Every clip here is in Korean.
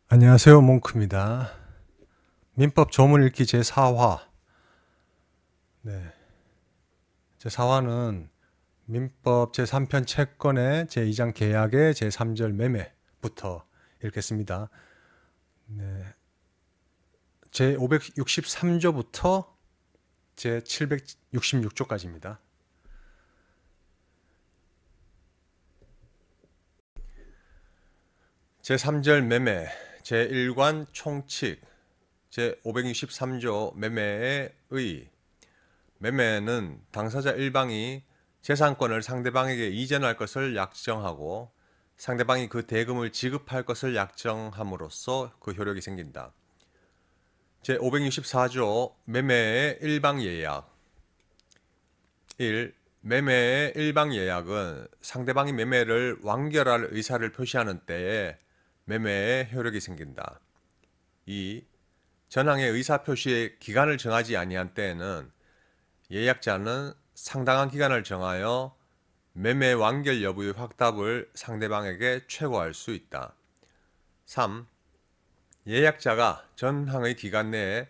안녕하세요. 몽크입니다. 민법 조문 읽기 제4화. 네. 제4화는 민법 제3편 채권의 제2장 계약의 제3절 매매부터 읽겠습니다. 네. 제563조부터 제766조까지입니다. 제3절 매매, 제1관 총칙, 제563조 매매의 의. 매매는 당사자 일방이 재산권을 상대방에게 이전할 것을 약정하고 상대방이 그 대금을 지급할 것을 약정함으로써 그 효력이 생긴다. 제564조 매매의 일방예약. 1. 매매의 일방예약은 상대방이 매매를 완결할 의사를 표시하는 때에 매매의 효력이 생긴다. 2. 전항의 의사표시의 기간을 정하지 아니한 때에는 예약자는 상당한 기간을 정하여 매매 완결 여부의 확답을 상대방에게 최고할 수 있다. 3. 예약자가 전항의 기간 내에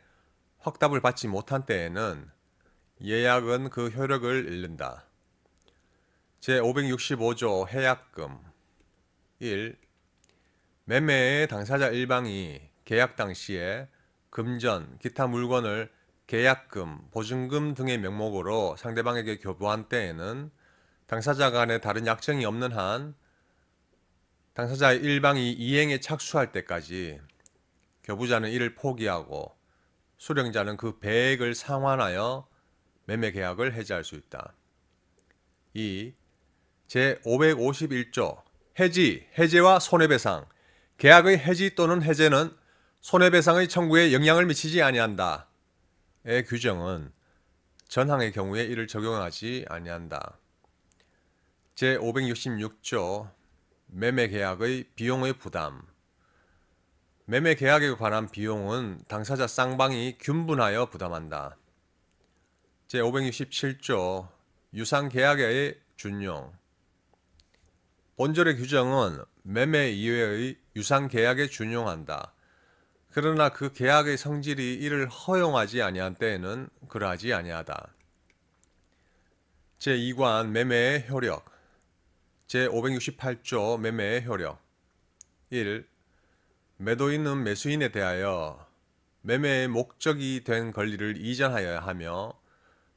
확답을 받지 못한 때에는 예약은 그 효력을 잃는다. 제565조 해약금. 1. 매매의 당사자 일방이 계약 당시에 금전, 기타 물건을 계약금, 보증금 등의 명목으로 상대방에게 교부한 때에는 당사자 간에 다른 약정이 없는 한 당사자의 일방이 이행에 착수할 때까지 교부자는 이를 포기하고 수령자는 그 배액을 상환하여 매매 계약을 해지할 수 있다. 2. 제551조 해지, 해제와 손해배상. 계약의 해지 또는 해제는 손해배상의 청구에 영향을 미치지 아니한다. 의 규정은 전항의 경우에 이를 적용하지 아니한다. 제566조 매매계약의 비용의 부담. 매매계약에 관한 비용은 당사자 쌍방이 균분하여 부담한다. 제567조 유상계약의 준용. 본절의 규정은 매매 이외의 유상계약에 준용한다. 그러나 그 계약의 성질이 이를 허용하지 아니한 때에는 그러하지 아니하다. 제2관 매매의 효력. 제568조 매매의 효력. 1. 매도인은 매수인에 대하여 매매의 목적이 된 권리를 이전하여야 하며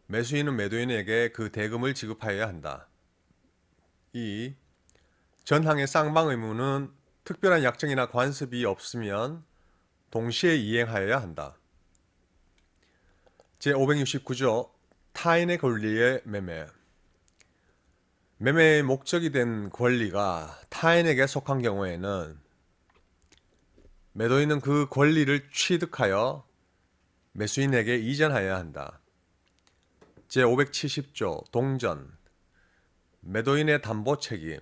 매수인은 매도인에게 그 대금을 지급하여야 한다. 2. 전항의 쌍방 의무는 특별한 약정이나 관습이 없으면 동시에 이행하여야 한다. 제569조 타인의 권리의 매매. 매매의 목적이 된 권리가 타인에게 속한 경우에는 매도인은 그 권리를 취득하여 매수인에게 이전하여야 한다. 제570조 동전. 매도인의 담보 책임.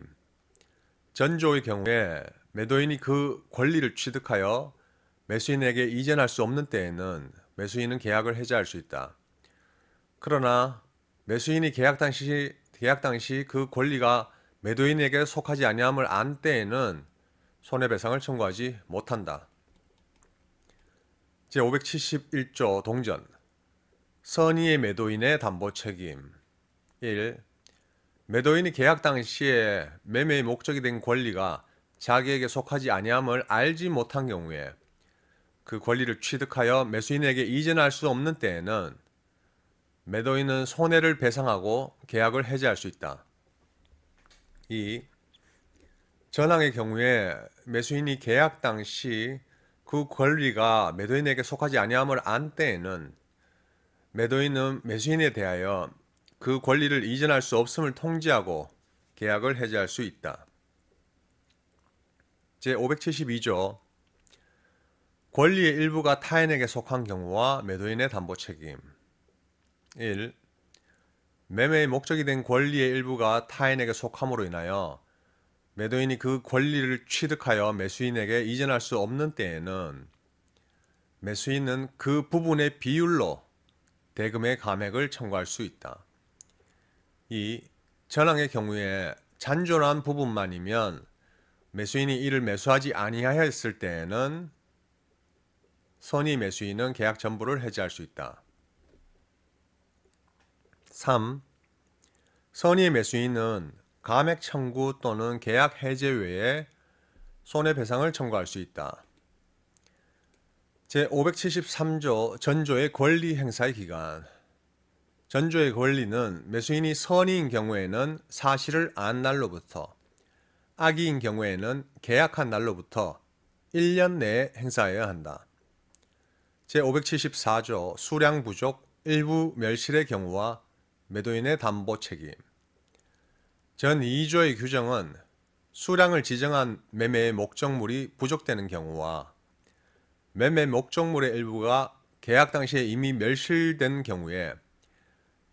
전조의 경우에 매도인이 그 권리를 취득하여 매수인에게 이전할 수 없는 때에는 매수인은 계약을 해지할 수 있다. 그러나 매수인이 계약 당시 그 권리가 매도인에게 속하지 아니함을 안 때에는 손해배상을 청구하지 못한다. 제571조 동전. 선의의 매도인의 담보 책임. 1. 매도인이 계약 당시에 매매의 목적이 된 권리가 자기에게 속하지 아니함을 알지 못한 경우에 그 권리를 취득하여 매수인에게 이전할 수 없는 때에는 매도인은 손해를 배상하고 계약을 해지할 수 있다. 2. 전항의 경우에 매수인이 계약 당시 그 권리가 매도인에게 속하지 아니함을 안 때에는 매도인은 매수인에 대하여 그 권리를 이전할 수 없음을 통지하고 계약을 해지할 수 있다. 제572조 권리의 일부가 타인에게 속한 경우와 매도인의 담보 책임. 1. 매매의 목적이 된 권리의 일부가 타인에게 속함으로 인하여 매도인이 그 권리를 취득하여 매수인에게 이전할 수 없는 때에는 매수인은 그 부분의 비율로 대금의 감액을 청구할 수 있다. 2. 전항의 경우에 잔존한 부분만이면 매수인이 이를 매수하지 아니하였을 때에는 선의 매수인은 계약 전부를 해지할 수 있다. 3. 선의 매수인은 감액 청구 또는 계약 해제 외에 손해배상을 청구할 수 있다. 제573조 전조의 권리 행사의 기간. 전조의 권리는 매수인이 선의인 경우에는 사실을 안 날로부터, 악의인 경우에는 계약한 날로부터 1년 내에 행사해야 한다. 제574조 수량 부족, 일부 멸실의 경우와 매도인의 담보 책임. 전 2조의 규정은 수량을 지정한 매매의 목적물이 부족되는 경우와 매매 목적물의 일부가 계약 당시에 이미 멸실된 경우에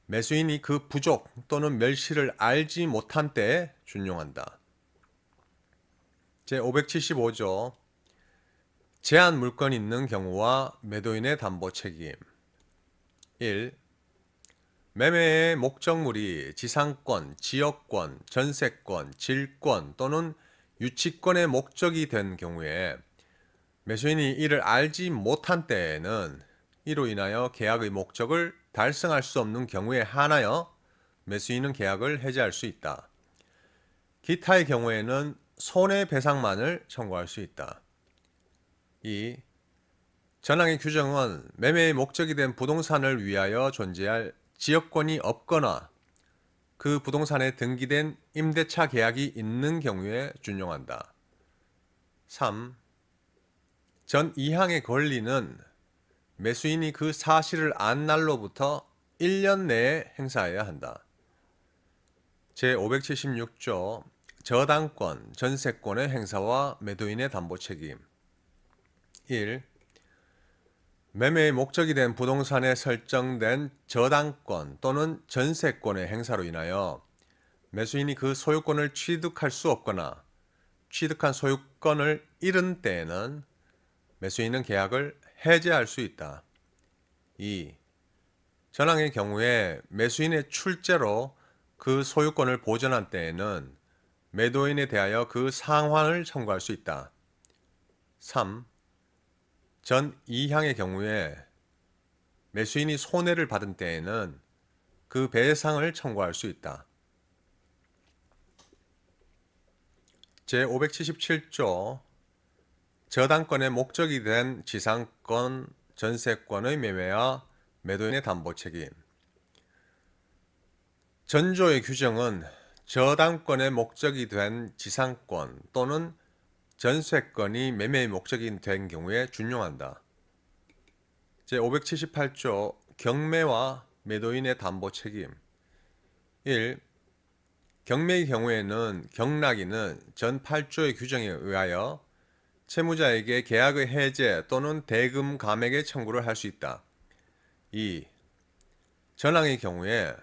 매수인이 그 부족 또는 멸실을 알지 못한 때에 준용한다. 제575조 제한 물건이 있는 경우와 매도인의 담보 책임. 1. 매매의 목적물이 지상권, 지역권, 전세권, 질권 또는 유치권의 목적이 된 경우에 매수인이 이를 알지 못한 때에는 이로 인하여 계약의 목적을 달성할 수 없는 경우에 한하여 매수인은 계약을 해지할 수 있다. 기타의 경우에는 손해배상만을 청구할 수 있다. 2. 전항의 규정은 매매의 목적이 된 부동산을 위하여 존재할 지역권이 없거나 그 부동산에 등기된 임대차 계약이 있는 경우에 준용한다. 3. 전 2항의 권리는 매수인이 그 사실을 안 날로부터 1년 내에 행사해야 한다. 제576조 저당권, 전세권의 행사와 매도인의 담보 책임. 1. 매매의 목적이 된 부동산에 설정된 저당권 또는 전세권의 행사로 인하여 매수인이 그 소유권을 취득할 수 없거나 취득한 소유권을 잃은 때에는 매수인은 계약을 해지할 수 있다. 2. 전항의 경우에 매수인의 출재로 그 소유권을 보전한 때에는 매도인에 대하여 그 상환을 청구할 수 있다. 3. 전 2항의 경우에 매수인이 손해를 받은 때에는 그 배상을 청구할 수 있다. 제577조 저당권의 목적이 된 지상권, 전세권의 매매와 매도인의 담보 책임. 전조의 규정은 저당권의 목적이 된 지상권 또는 전세권이 매매의 목적이 된 경우에 준용한다. 제578조 경매와 매도인의 담보 책임. 1. 경매의 경우에는 경락인은 전 8조의 규정에 의하여 채무자에게 계약의 해제 또는 대금 감액의 청구를 할 수 있다. 2. 전항의 경우에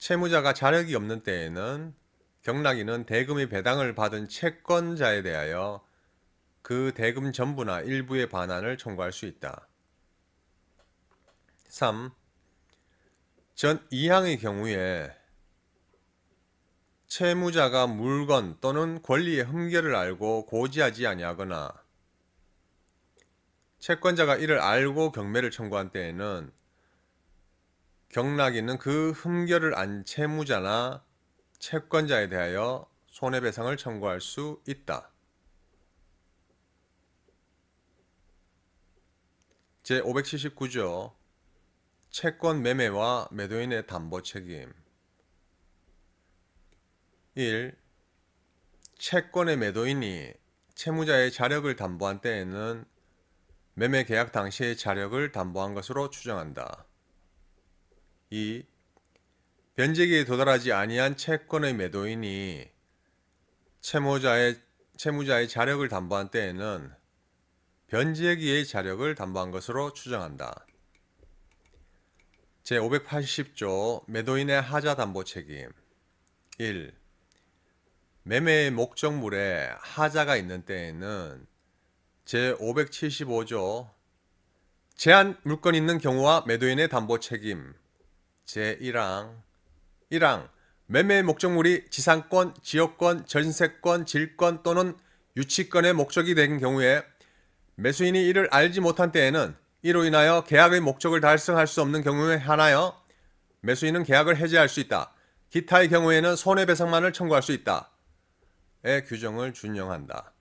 채무자가 자력이 없는 때에는 경락인은 대금의 배당을 받은 채권자에 대하여 그 대금 전부나 일부의 반환을 청구할 수 있다. 3. 전 2항의 경우에 채무자가 물건 또는 권리의 흠결을 알고 고지하지 아니하거나 채권자가 이를 알고 경매를 청구한 때에는 경락인은 그 흠결을 안 채무자나 채권자에 대하여 손해배상을 청구할 수 있다. 제579조 채권 매매와 매도인의 담보 책임. 1. 채권의 매도인이 채무자의 자력을 담보한 때에는 매매 계약 당시의 자력을 담보한 것으로 추정한다. 2. 변제기에 도달하지 아니한 채권의 매도인이 채무자의 자력을 담보한 때에는 변제기의 자력을 담보한 것으로 추정한다. 제580조 매도인의 하자 담보 책임. 1. 매매의 목적물에 하자가 있는 때에는 제575조 제한 물건이 있는 경우와 매도인의 담보 책임. 제1항 1항 매매 목적물이 지상권, 지역권, 전세권, 질권 또는 유치권의 목적이 된 경우에 매수인이 이를 알지 못한 때에는 이로 인하여 계약의 목적을 달성할 수 없는 경우에 한하여 매수인은 계약을 해지할 수 있다. 기타의 경우에는 손해배상만을 청구할 수 있다. 의 규정을 준용한다.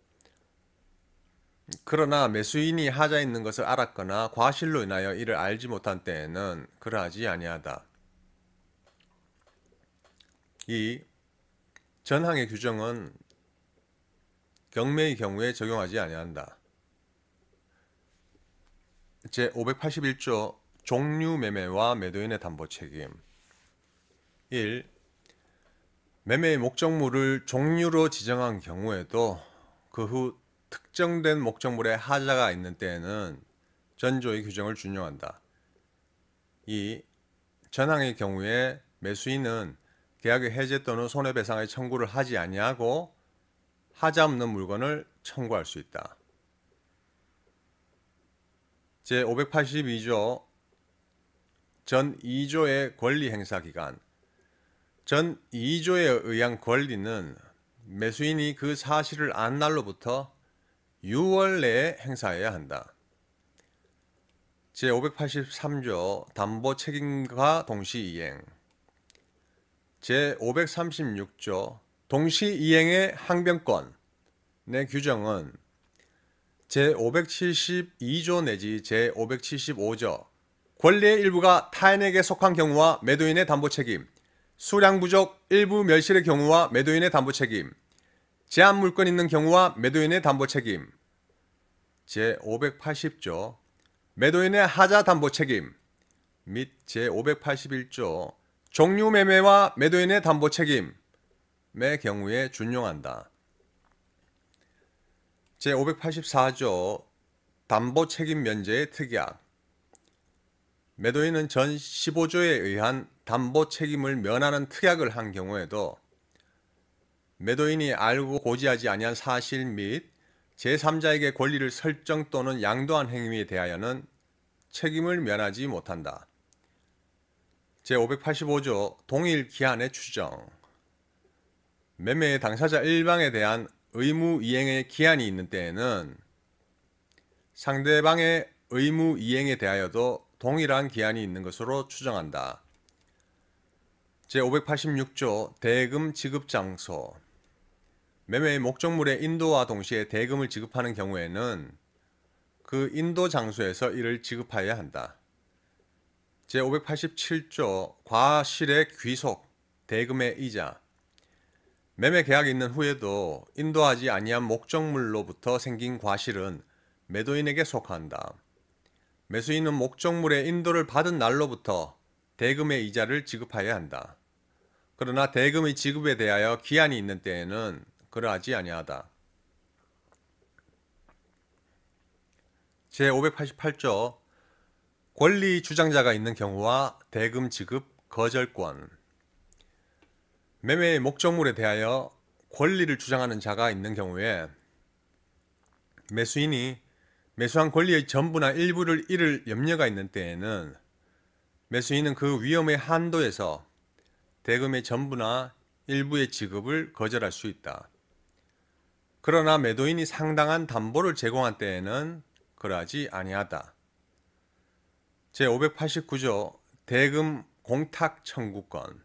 그러나 매수인이 하자 있는 것을 알았거나 과실로 인하여 이를 알지 못한 때에는 그러하지 아니하다. 이 전항의 규정은 경매의 경우에 적용하지 아니한다. 제581조 종류매매와 매도인의 담보책임 1. 매매의 목적물을 종류로 지정한 경우에도 그 후 특정된 목적물에 하자가 있는 때에는 전조의 규정을 준용한다. 2. 전항의 경우에 매수인은 계약의 해제 또는 손해배상의 청구를 하지 아니하고 하자 없는 물건을 청구할 수 있다. 제582조 전 2조의 권리 행사 기간 전 2조에 의한 권리는 매수인이 그 사실을 안 날로부터 6월 내에 행사해야 한다. 제583조 담보 책임과 동시이행 제536조 동시이행의 항변권의 규정은 제572조 내지 제575조 권리의 일부가 타인에게 속한 경우와 매도인의 담보책임, 수량 부족 일부 멸실의 경우와 매도인의 담보책임, 제한 물건 있는 경우와 매도인의 담보책임, 제580조 매도인의 하자 담보책임 및 제581조 종류매매와 매도인의 담보책임의 경우에 준용한다. 제584조 담보책임 면제의 특약 매도인은 전 15조에 의한 담보책임을 면하는 특약을 한 경우에도 매도인이 알고 고지하지 아니한 사실 및 제3자에게 권리를 설정 또는 양도한 행위에 대하여는 책임을 면하지 못한다. 제585조 동일 기한의 추정 매매의 당사자 일방에 대한 의무 이행의 기한이 있는 때에는 상대방의 의무 이행에 대하여도 동일한 기한이 있는 것으로 추정한다. 제586조 대금 지급 장소 매매의 목적물의 인도와 동시에 대금을 지급하는 경우에는 그 인도 장소에서 이를 지급하여야 한다. 제587조 과실의 귀속 대금의 이자 매매 계약이 있는 후에도 인도하지 아니한 목적물로부터 생긴 과실은 매도인에게 속한다. 매수인은 목적물의 인도를 받은 날로부터 대금의 이자를 지급하여야 한다. 그러나 대금의 지급에 대하여 기한이 있는 때에는 그러하지 아니하다. 제588조 권리 주장자가 있는 경우와 대금 지급 거절권 매매의 목적물에 대하여 권리를 주장하는 자가 있는 경우에 매수인이 매수한 권리의 전부나 일부를 잃을 염려가 있는 때에는 매수인은 그 위험의 한도에서 대금의 전부나 일부의 지급을 거절할 수 있다. 그러나 매도인이 상당한 담보를 제공한 때에는 그러하지 아니하다. 제589조 대금 공탁 청구권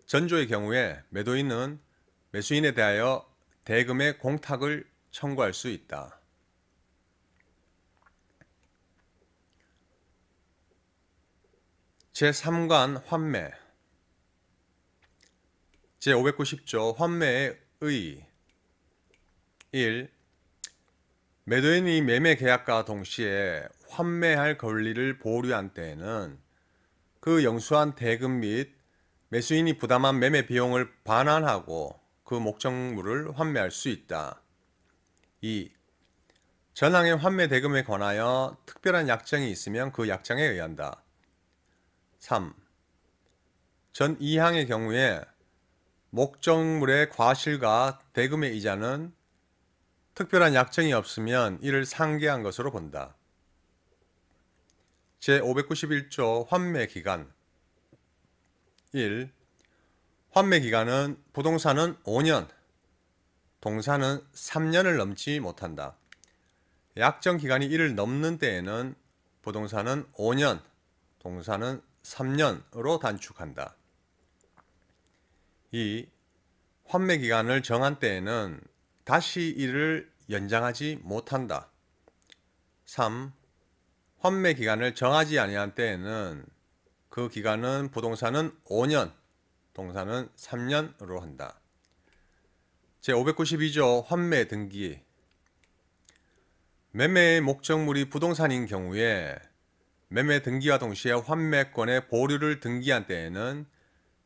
전조의 경우에 매도인은 매수인에 대하여 대금의 공탁을 청구할 수 있다. 제3관 환매 제590조 환매의 의 1. 매도인이 매매 계약과 동시에 환매할 권리를 보류한 때에는 그 영수한 대금 및 매수인이 부담한 매매 비용을 반환하고 그 목적물을 환매할 수 있다. 2. 전항의 환매 대금에 관하여 특별한 약정이 있으면 그 약정에 의한다. 3. 전 2항의 경우에 목적물의 과실과 대금의 이자는 특별한 약정이 없으면 이를 상계한 것으로 본다. 제591조 환매 기간 1. 환매 기간은 부동산은 5년, 동사는 3년을 넘지 못한다. 약정 기간이 이를 넘는 때에는 부동산은 5년, 동사는 3년으로 단축한다. 2. 환매 기간을 정한 때에는 다시 이를 연장하지 못한다. 3. 환매 기간을 정하지 아니한 때에는 그 기간은 부동산은 5년, 동사는 3년으로 한다. 제592조 환매 등기. 매매의 목적물이 부동산인 경우에 매매 등기와 동시에 환매권의 보류를 등기한 때에는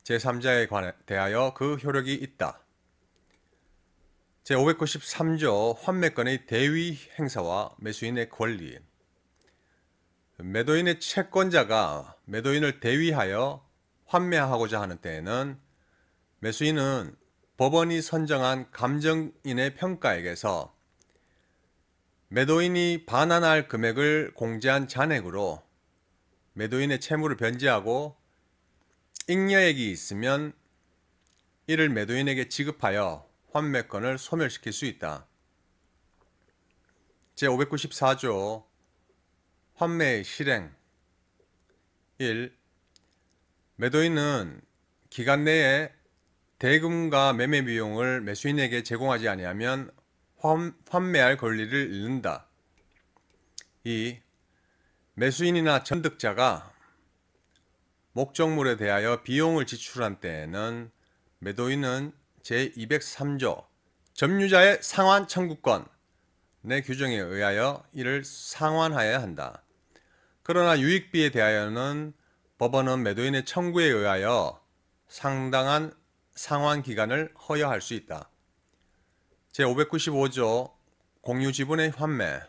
제3자에 대하여 그 효력이 있다. 제593조 환매권의 대위 행사와 매수인의 권리. 매도인의 채권자가 매도인을 대위하여 환매하고자 하는 때에는 매수인은 법원이 선정한 감정인의 평가액에서 매도인이 반환할 금액을 공제한 잔액으로 매도인의 채무를 변제하고 잉여액이 있으면 이를 매도인에게 지급하여 환매권을 소멸시킬 수 있다. 제594조 환매의 실행. 1. 매도인은 기간 내에 대금과 매매 비용을 매수인에게 제공하지 아니하면 환매할 권리를 잃는다. 2. 매수인이나 전득자가 목적물에 대하여 비용을 지출한 때에는 매도인은 제203조 점유자의 상환 청구권의 규정에 의하여 이를 상환하여야 한다. 그러나 유익비에 대하여는 법원은 매도인의 청구에 의하여 상당한 상환 기간을 허여할 수 있다. 제595조 공유지분의 환매.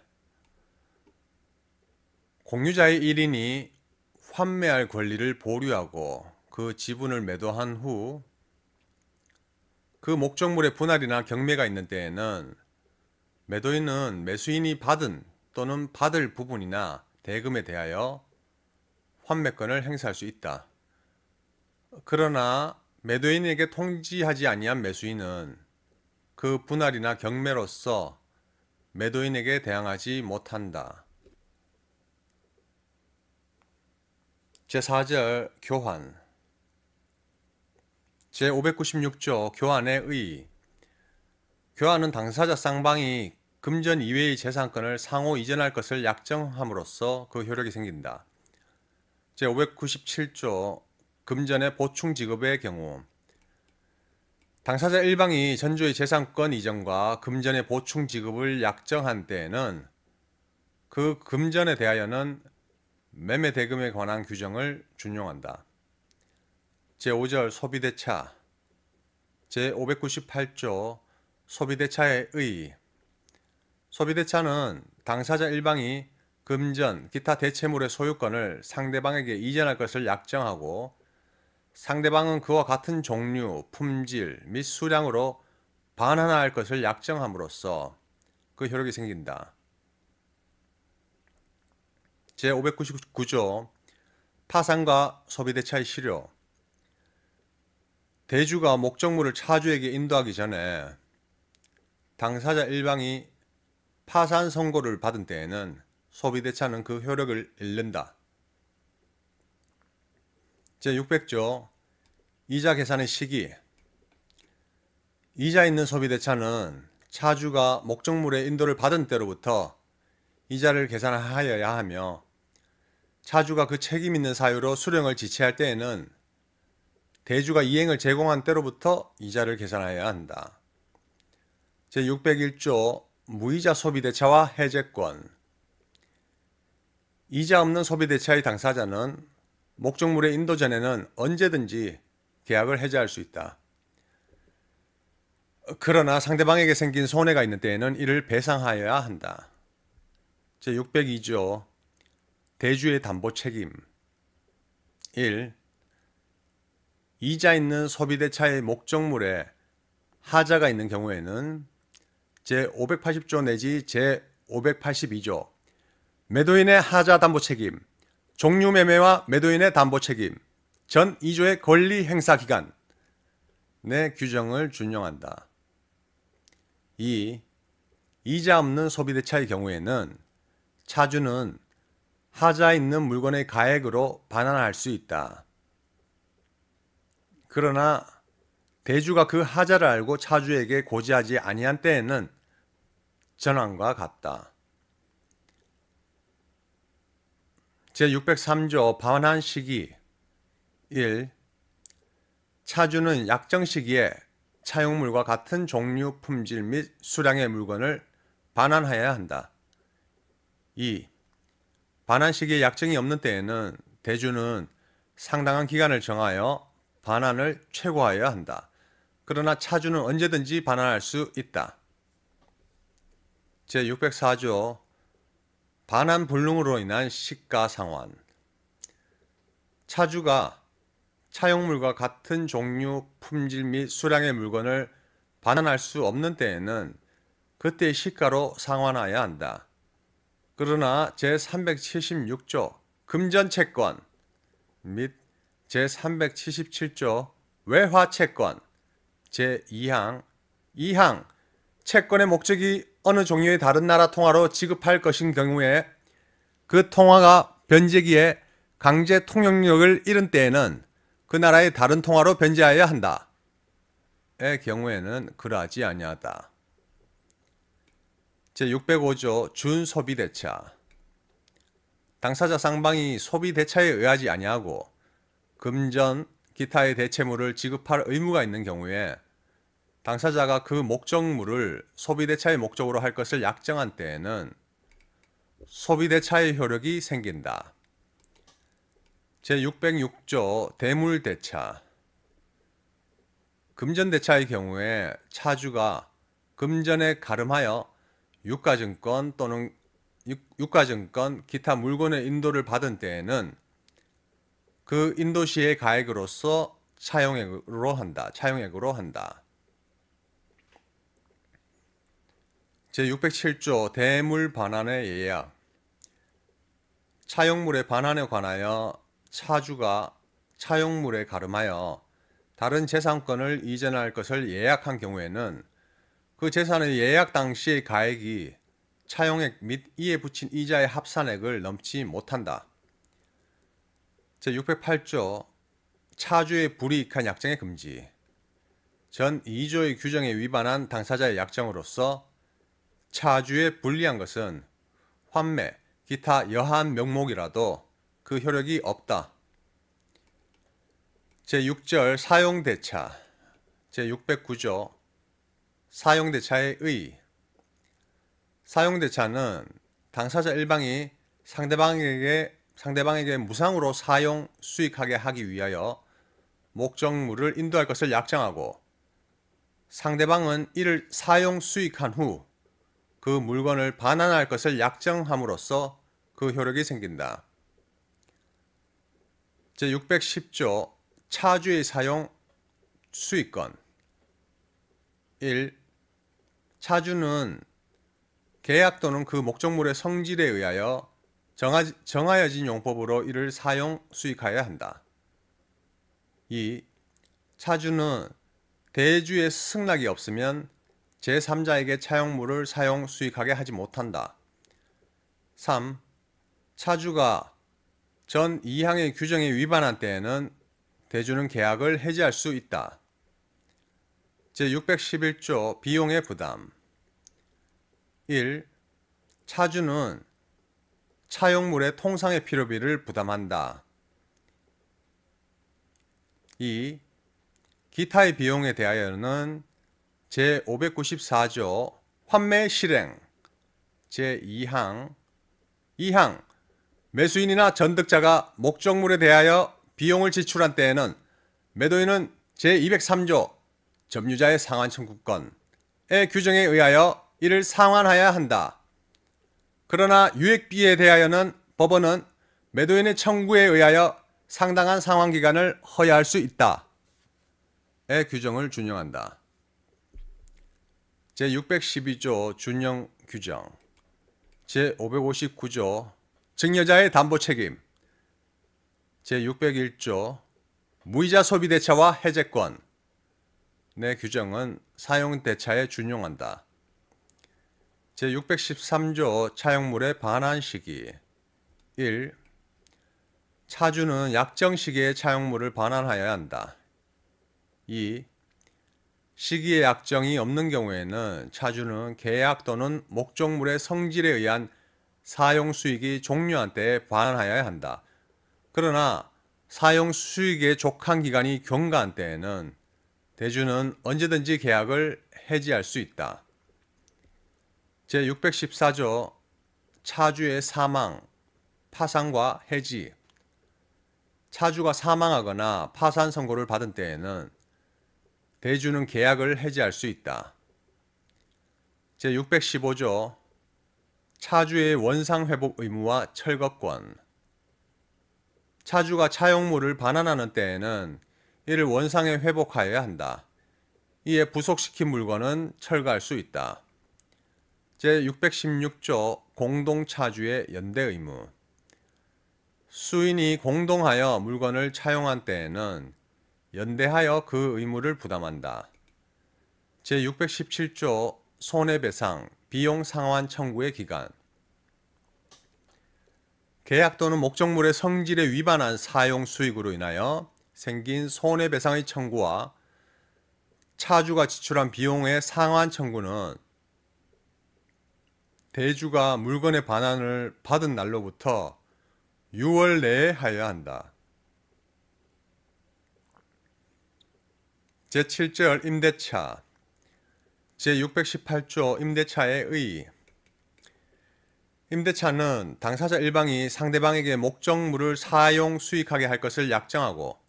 공유자의 1인이 환매할 권리를 보류하고 그 지분을 매도한 후 그 목적물의 분할이나 경매가 있는 때에는 매도인은 매수인이 받은 또는 받을 부분이나 대금에 대하여 환매권을 행사할 수 있다. 그러나 매도인에게 통지하지 아니한 매수인은 그 분할이나 경매로서 매도인에게 대항하지 못한다. 제4절 교환. 제596조 교환의 의의. 교환은 당사자 쌍방이 금전 이외의 재산권을 상호 이전할 것을 약정함으로써 그 효력이 생긴다. 제597조 금전의 보충 지급의 경우. 당사자 일방이 전조의 재산권 이전과 금전의 보충 지급을 약정한 때에는 그 금전에 대하여는 매매 대금에 관한 규정을 준용한다. 제5절 소비대차. 제598조 소비대차의 의의. 소비대차는 당사자 일방이 금전, 기타 대체물의 소유권을 상대방에게 이전할 것을 약정하고 상대방은 그와 같은 종류, 품질 및 수량으로 반환할 것을 약정함으로써 그 효력이 생긴다. 제599조 파산과 소비대차의 실효. 대주가 목적물을 차주에게 인도하기 전에 당사자 일방이 파산 선고를 받은 때에는 소비대차는 그 효력을 잃는다. 제600조 이자 계산의 시기. 이자 있는 소비대차는 차주가 목적물의 인도를 받은 때로부터 이자를 계산하여야 하며 차주가 그 책임 있는 사유로 수령을 지체할 때에는 대주가 이행을 제공한 때로부터 이자를 계산하여야 한다. 제601조 무이자 소비대차와 해제권. 이자 없는 소비대차의 당사자는 목적물의 인도 전에는 언제든지 계약을 해제할 수 있다. 그러나 상대방에게 생긴 손해가 있는 때에는 이를 배상하여야 한다. 제602조 대주의 담보 책임. 1. 이자 있는 소비대차의 목적물에 하자가 있는 경우에는 제580조 내지 제582조 매도인의 하자 담보 책임, 종류매매와 매도인의 담보 책임, 전 2조의 권리 행사 기간, 내 규정을 준용한다. 2. 이자 없는 소비대차의 경우에는 차주는 하자 있는 물건의 가액으로 반환할 수 있다. 그러나 대주가 그 하자를 알고 차주에게 고지하지 아니한 때에는 전환과 같다. 제603조 반환 시기 1. 차주는 약정 시기에 차용물과 같은 종류, 품질 및 수량의 물건을 반환하여야 한다. 2. 반환 시기에 약정이 없는 때에는 대주는 상당한 기간을 정하여 반환을 최고화해야 한다. 그러나 차주는 언제든지 반환할 수 있다. 제604조 반환 불능으로 인한 시가상환. 차주가 차용물과 같은 종류, 품질 및 수량의 물건을 반환할 수 없는 때에는 그때의 시가로 상환하여야 한다. 그러나 제376조 금전채권 및 제377조 외화채권 제2항 2항 채권의 목적이 어느 종류의 다른 나라 통화로 지급할 것인 경우에 그 통화가 변제기에 강제 통용력을 잃은 때에는 그 나라의 다른 통화로 변제하여야 한다. 의 경우에는 그러하지 아니하다. 제605조 준소비대차. 당사자 쌍방이 소비대차에 의하지 아니하고 금전, 기타의 대체물을 지급할 의무가 있는 경우에 당사자가 그 목적물을 소비대차의 목적으로 할 것을 약정한 때에는 소비대차의 효력이 생긴다. 제606조 대물대차. 금전대차의 경우에 차주가 금전에 가름하여 유가증권 또는 유가증권 기타 물건의 인도를 받은 때에는 그 인도시의 가액으로서 차용액으로 한다. 제607조 대물 반환의 예약. 차용물의 반환에 관하여 차주가 차용물에 가름하여 다른 재산권을 이전할 것을 예약한 경우에는 그 재산의 예약 당시의 가액이 차용액 및 이에 붙인 이자의 합산액을 넘지 못한다. 제608조 차주의 불이익한 약정의 금지. 전 2조의 규정에 위반한 당사자의 약정으로서 차주에 불리한 것은 환매, 기타 여한 명목이라도 그 효력이 없다. 제6절 사용대차. 제609조 사용대차의 의. 사용대차는 당사자 일방이 상대방에게 무상으로 사용, 수익하게 하기 위하여 목적물을 인도할 것을 약정하고 상대방은 이를 사용, 수익한 후 그 물건을 반환할 것을 약정함으로써 그 효력이 생긴다. 제610조 차주의 사용, 수익권. 1. 차주는 계약 또는 그 목적물의 성질에 의하여 정하여진 용법으로 이를 사용, 수익하여야 한다. 2. 차주는 대주의 승낙이 없으면 제3자에게 차용물을 사용, 수익하게 하지 못한다. 3. 차주가 전 2항의 규정에 위반한 때에는 대주는 계약을 해지할 수 있다. 제611조 비용의 부담. 1. 차주는 차용물의 통상의 필요비를 부담한다. 2. 기타의 비용에 대하여는 제594조 환매 실행 제2항 2항 매수인이나 전득자가 목적물에 대하여 비용을 지출한 때에는 매도인은 제203조 점유자의 상환 청구권의 규정에 의하여 이를 상환하여야 한다. 그러나 유액비에 대하여는 법원은 매도인의 청구에 의하여 상당한 상환기간을 허용할 수 있다. 의 규정을 준용한다. 제612조 준용 규정. 제559조 증여자의 담보책임. 제601조 무이자 소비대차와 해제권. 규정은 사용대차에 준용한다. 제613조 차용물의 반환 시기 1. 차주는 약정 시기에 차용물을 반환하여야 한다. 2. 시기의 약정이 없는 경우에는 차주는 계약 또는 목적물의 성질에 의한 사용 수익이 종료한 때에 반환하여야 한다. 그러나 사용 수익의 족한 기간이 경과한 때에는 대주는 언제든지 계약을 해지할 수 있다. 제614조 차주의 사망, 파산과 해지. 차주가 사망하거나 파산 선고를 받은 때에는 대주는 계약을 해지할 수 있다. 제615조 차주의 원상회복 의무와 철거권. 차주가 차용물을 반환하는 때에는 이를 원상에 회복하여야 한다. 이에 부속시킨 물건은 철거할 수 있다. 제616조 공동차주의 연대 의무. 수인이 공동하여 물건을 차용한 때에는 연대하여 그 의무를 부담한다. 제617조 손해배상, 비용 상환 청구의 기간. 계약 또는 목적물의 성질에 위반한 사용 수익으로 인하여 생긴 손해배상의 청구와 차주가 지출한 비용의 상환 청구는 대주가 물건의 반환을 받은 날로부터 6월 내에 하여야 한다. 제7절 임대차. 제618조 임대차의 의. 임대차는 당사자 일방이 상대방에게 목적물을 사용 수익하게 할 것을 약정하고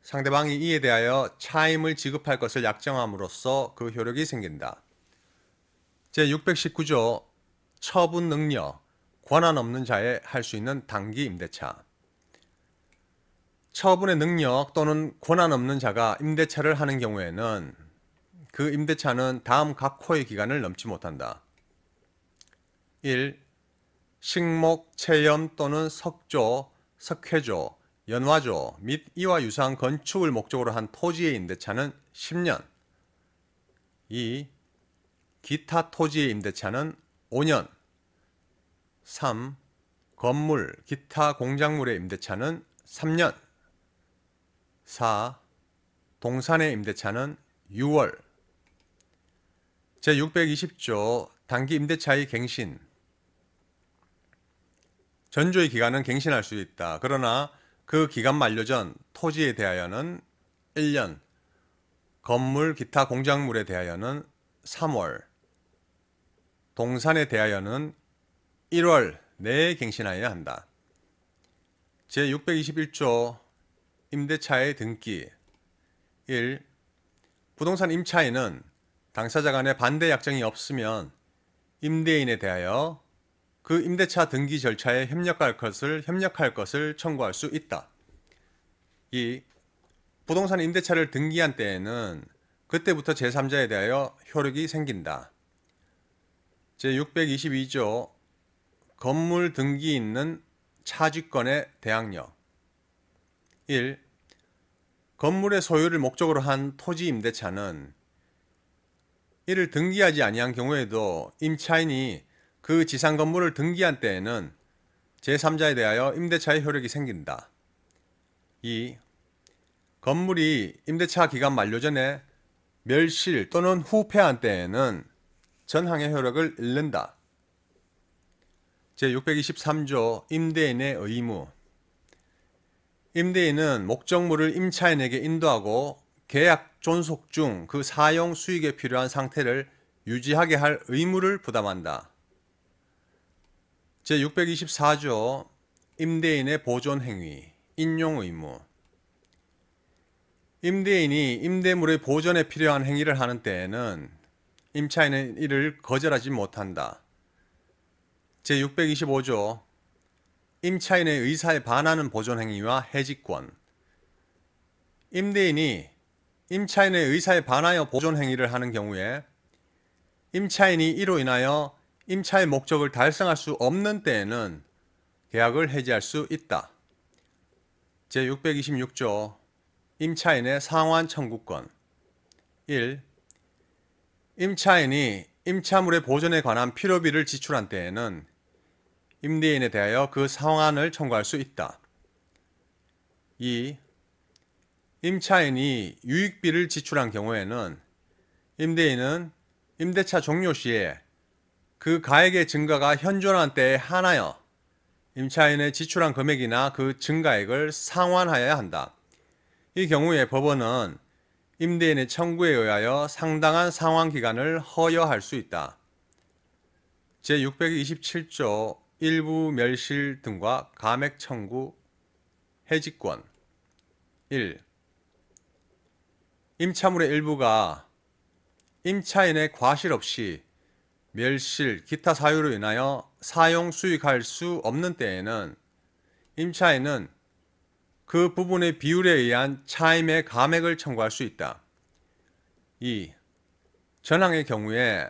상대방이 이에 대하여 차임을 지급할 것을 약정함으로써 그 효력이 생긴다. 제619조 처분 능력, 권한 없는 자에 할 수 있는 단기 임대차. 처분의 능력 또는 권한 없는 자가 임대차를 하는 경우에는 그 임대차는 다음 각 호의 기간을 넘지 못한다. 1. 식목, 체염 또는 석조, 석회조, 연화조 및 이와 유사한 건축을 목적으로 한 토지의 임대차는 10년. 2. 기타 토지의 임대차는 5년. 3. 건물, 기타 공작물의 임대차는 3년. 4. 동산의 임대차는 6월. 제620조 단기 임대차의 갱신. 전조의 기간은 갱신할 수 있다. 그러나 그 기간 만료 전 토지에 대하여는 1년, 건물, 기타 공작물에 대하여는 3월, 동산에 대하여는 1월 내에 갱신하여야 한다. 제621조 임대차의 등기. 1. 부동산 임차인은 당사자 간의 반대 약정이 없으면 임대인에 대하여 그 임대차 등기 절차에 협력할 것을 청구할 수 있다. 2. 부동산 임대차를 등기한 때에는 그때부터 제3자에 대하여 효력이 생긴다. 제622조 건물 등기 있는 차지권의 대항력. 1. 건물의 소유를 목적으로 한 토지 임대차는 이를 등기하지 아니한 경우에도 임차인이 그 지상 건물을 등기한 때에는 제3자에 대하여 임대차의 효력이 생긴다. 2. 건물이 임대차 기간 만료 전에 멸실 또는 후폐한 때에는 전항의 효력을 잃는다. 제623조 임대인의 의무. 임대인은 목적물을 임차인에게 인도하고 계약 존속 중 그 사용 수익에 필요한 상태를 유지하게 할 의무를 부담한다. 제624조 임대인의 보존 행위, 인용 의무. 임대인이 임대물의 보존에 필요한 행위를 하는 때에는 임차인은 이를 거절하지 못한다. 제625조 임차인의 의사에 반하는 보존 행위와 해지권. 임대인이 임차인의 의사에 반하여 보존 행위를 하는 경우에 임차인이 이로 인하여 임차의 목적을 달성할 수 없는 때에는 계약을 해지할 수 있다. 제626조 임차인의 상환 청구권. 1. 임차인이 임차물의 보존에 관한 필요비를 지출한 때에는 임대인에 대하여 그 상환을 청구할 수 있다. 2. 임차인이 유익비를 지출한 경우에는 임대인은 임대차 종료 시에 그 가액의 증가가 현존한 때에 한하여 임차인의 지출한 금액이나 그 증가액을 상환하여야 한다. 이 경우에 법원은 임대인의 청구에 의하여 상당한 상환 기간을 허여할 수 있다. 제627조 일부 멸실 등과 감액 청구 해지권. 1. 임차물의 일부가 임차인의 과실 없이 멸실, 기타 사유로 인하여 사용 수익할 수 없는 때에는 임차인은 그 부분의 비율에 의한 차임의 감액을 청구할 수 있다. 2. 전항의 경우에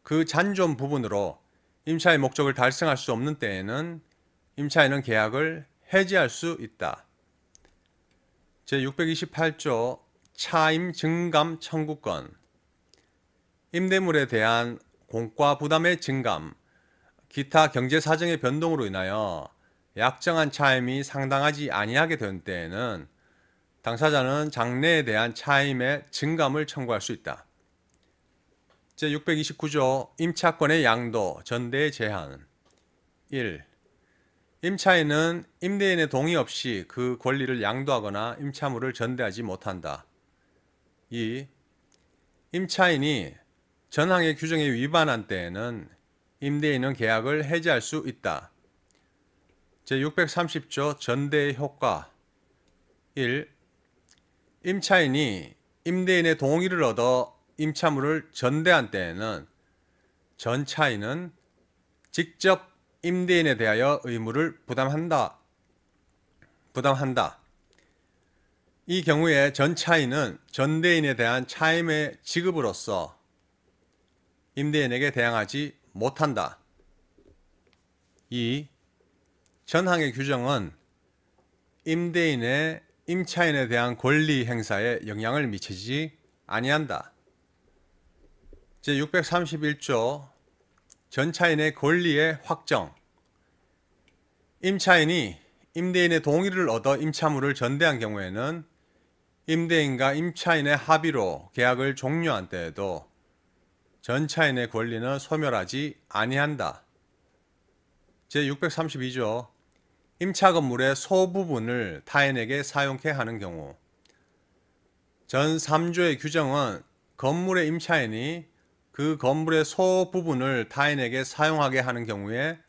그 잔존 부분으로 임차의 목적을 달성할 수 없는 때에는 임차인은 계약을 해지할 수 있다. 제628조 차임 증감 청구권. 임대물에 대한 공과 부담의 증감, 기타 경제 사정의 변동으로 인하여 약정한 차임이 상당하지 아니하게 된 때에는 당사자는 장래에 대한 차임의 증감을 청구할 수 있다. 제629조 임차권의 양도, 전대의 제한. 1. 임차인은 임대인의 동의 없이 그 권리를 양도하거나 임차물을 전대하지 못한다. 2. 임차인이 전항의 규정에 위반한 때에는 임대인은 계약을 해지할 수 있다. 제630조 전대의 효과. 1. 임차인이 임대인의 동의를 얻어 임차물을 전대한 때에는 전차인은 직접 임대인에 대하여 의무를 부담한다. 이 경우에 전차인은 전대인에 대한 차임의 지급으로서 임대인에게 대항하지 못한다. 2. 전항의 규정은 임대인의 임차인에 대한 권리 행사에 영향을 미치지 아니한다. 제631조 전차인의 권리의 확정. 임차인이 임대인의 동의를 얻어 임차물을 전대한 경우에는 임대인과 임차인의 합의로 계약을 종료한 때에도 전차인의 권리는 소멸하지 아니한다. 제632조 임차 건물의 소부분을 타인에게 사용케 하는 경우. 전 3조의 규정은 건물의 임차인이 그 건물의 소부분을 타인에게 사용하게 하는 경우에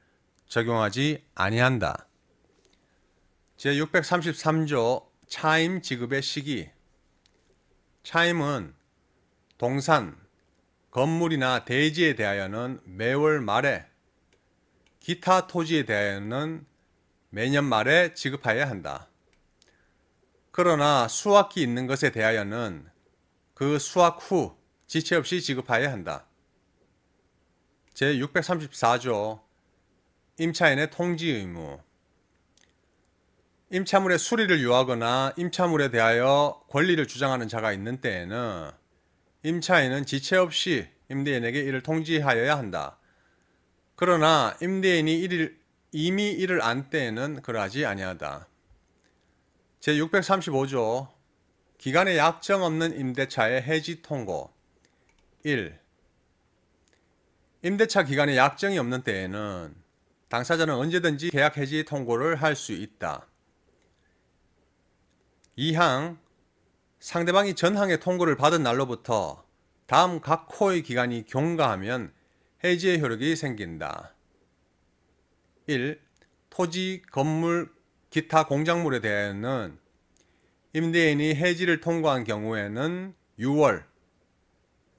적용하지 아니한다. 제633조 차임 지급의 시기. 차임은 동산, 건물이나 대지에 대하여는 매월 말에, 기타 토지에 대하여는 매년 말에 지급하여야 한다. 그러나 수확기 있는 것에 대하여는 그 수확 후 지체 없이 지급하여야 한다. 제634조 임차인의 통지 의무. 임차물의 수리를 요하거나 임차물에 대하여 권리를 주장하는 자가 있는 때에는 임차인은 지체 없이 임대인에게 이를 통지하여야 한다. 그러나 임대인이 이미 이를 안 때에는 그러하지 아니하다. 제635조 기간에 약정 없는 임대차의 해지 통고. 1. 임대차 기간에 약정이 없는 때에는 당사자는 언제든지 계약 해지 통고를 할 수 있다. 2항 상대방이 전항의 통고를 받은 날로부터 다음 각 호의 기간이 경과하면 해지의 효력이 생긴다. 1. 토지, 건물, 기타 공작물에 대하여는 임대인이 해지를 통고한 경우에는 6월,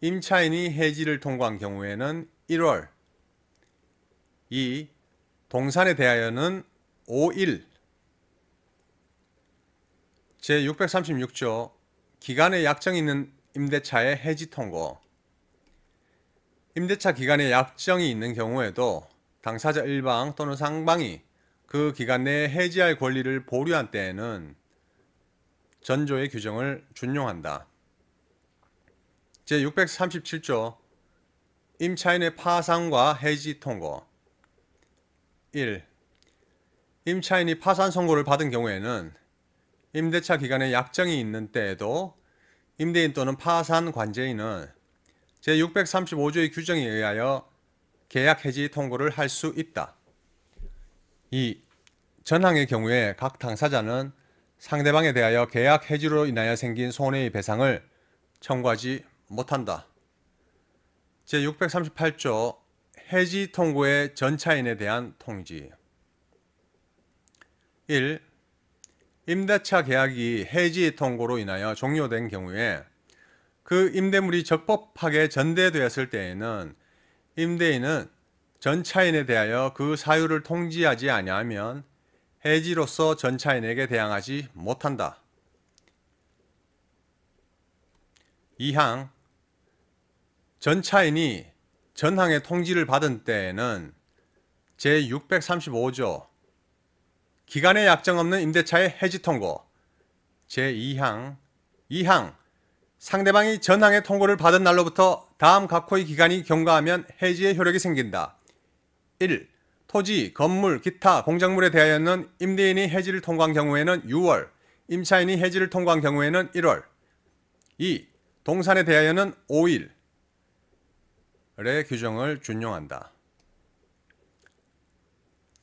임차인이 해지를 통고한 경우에는 1월. 2. 동산에 대하여는 5일. 제636조 기간에 약정이 있는 임대차의 해지 통고. 임대차 기간에 약정이 있는 경우에도 당사자 일방 또는 상방이 그 기간 내에 해지할 권리를 보류한 때에는 전조의 규정을 준용한다. 제637조 임차인의 파산과 해지 통고. 1. 임차인이 파산 선고를 받은 경우에는 임대차 기간에 약정이 있는 때에도 임대인 또는 파산 관제인은 제635조의 규정에 의하여 계약 해지 통고를 할 수 있다. 2. 전항의 경우에 각 당사자는 상대방에 대하여 계약 해지로 인하여 생긴 손해의 배상을 청구하지 못한다. 제638조 해지 통고의 전차인에 대한 통지. 1. 임대차 계약이 해지 통고로 인하여 종료된 경우에 그 임대물이 적법하게 전대되었을 때에는 임대인은 전차인에 대하여 그 사유를 통지하지 아니하면 해지로서 전차인에게 대항하지 못한다. 2항 전차인이 전항의 통지를 받은 때에는 제635조 기간에 약정 없는 임대차의 해지 통고. 제2항 2항 상대방이 전항의 통고를 받은 날로부터 다음 각호의 기간이 경과하면 해지의 효력이 생긴다. 1. 토지, 건물, 기타, 공작물에 대하여는 임대인이 해지를 통고한 경우에는 6월, 임차인이 해지를 통고한 경우에는 1월. 2. 동산에 대하여는 5일의 규정을 준용한다.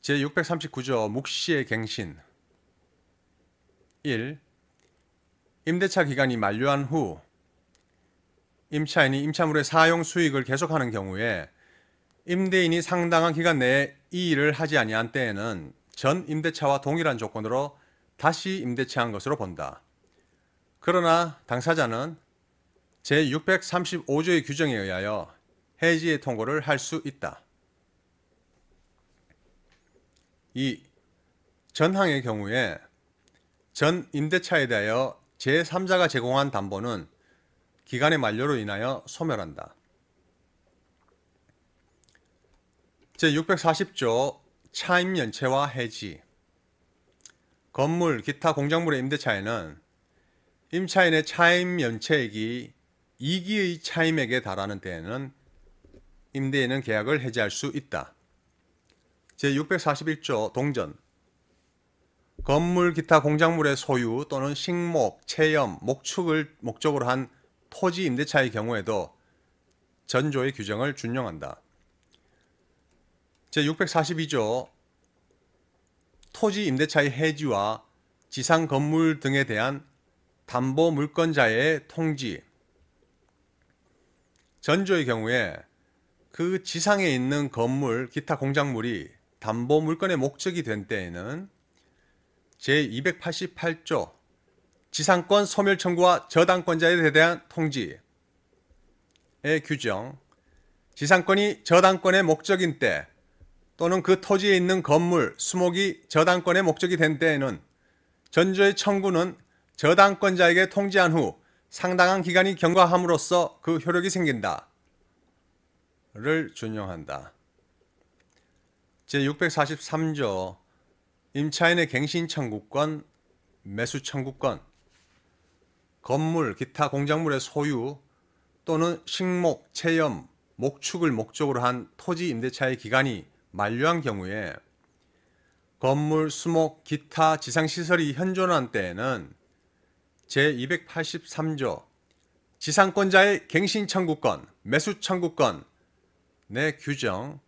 제639조 묵시의 갱신. 1. 임대차 기간이 만료한 후 임차인이 임차물의 사용 수익을 계속하는 경우에 임대인이 상당한 기간 내에 이 일을 하지 아니한 때에는 전 임대차와 동일한 조건으로 다시 임대차한 것으로 본다. 그러나 당사자는 제635조의 규정에 의하여 해지의 통고를 할 수 있다. 2. 전항의 경우에 전 임대차에 대하여 제3자가 제공한 담보는 기간의 만료로 인하여 소멸한다. 제640조 차임 연체와 해지. 건물, 기타 공작물의 임대차에는 임차인의 차임 연체액이 2기의 차임액에 달하는 때에는 임대인은 계약을 해지할 수 있다. 제641조 동전. 건물, 기타 공작물의 소유 또는 식목, 체험, 목축을 목적으로 한 토지 임대차의 경우에도 전조의 규정을 준용한다. 제642조 토지 임대차의 해지와 지상 건물 등에 대한 담보 물권자의 통지. 전조의 경우에 그 지상에 있는 건물, 기타 공작물이 담보 물권의 목적이 된 때에는 제288조 지상권 소멸 청구와 저당권자에 대한 통지의 규정. 지상권이 저당권의 목적인 때 또는 그 토지에 있는 건물, 수목이 저당권의 목적이 된 때에는 전조의 청구는 저당권자에게 통지한 후 상당한 기간이 경과함으로써 그 효력이 생긴다. 를 준용한다. 제643조 임차인의 갱신 청구권, 매수 청구권. 건물, 기타 공작물의 소유 또는 식목, 체험, 목축을 목적으로 한 토지 임대차의 기간이 만료한 경우에 건물, 수목, 기타 지상시설이 현존한 때에는 제283조 지상권자의 갱신 청구권, 매수 청구권 내 규정.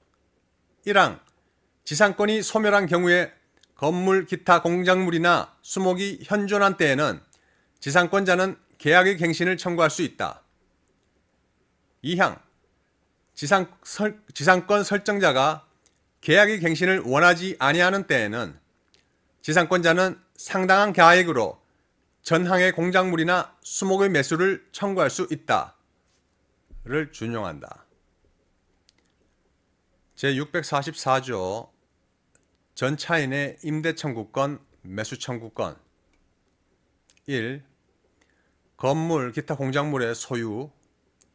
1항 지상권이 소멸한 경우에 건물, 기타 공작물이나 수목이 현존한 때에는 지상권자는 계약의 갱신을 청구할 수 있다. 2항 지상권 설정자가 계약의 갱신을 원하지 아니하는 때에는 지상권자는 상당한 가액으로 전항의 공작물이나 수목의 매수를 청구할 수 있다. 를 준용한다. 제644조 전차인의 임대 청구권, 매수 청구권. 1. 건물, 기타 공작물의 소유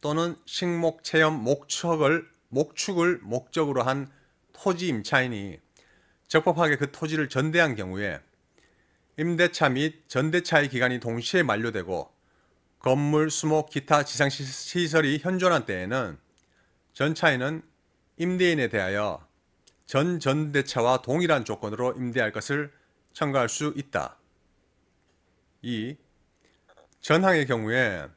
또는 식목, 체험, 목축을 목적으로 한 토지 임차인이 적법하게 그 토지를 전대한 경우에 임대차 및 전대차의 기간이 동시에 만료되고 건물, 수목, 기타 지상시설이 현존한 때에는 전차인은 임대인에 대하여 전대차와 동일한 조건으로 임대할 것을 청구할 수 있다. 2. 전항의 경우에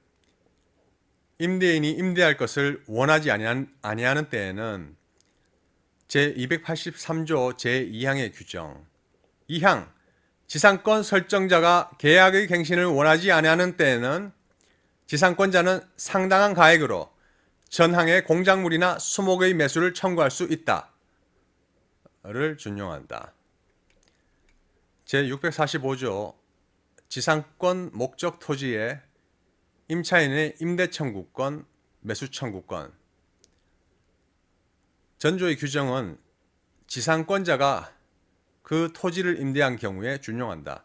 임대인이 임대할 것을 원하지 아니하는 때에는 제283조 제2항의 규정 2항 지상권 설정자가 계약의 갱신을 원하지 아니하는 때에는 지상권자는 상당한 가액으로 전항의 공작물이나 수목의 매수를 청구할 수 있다를 준용한다. 제645조 지상권 목적 토지의 임차인의 임대 청구권, 매수 청구권 전조의 규정은 지상권자가 그 토지를 임대한 경우에 준용한다.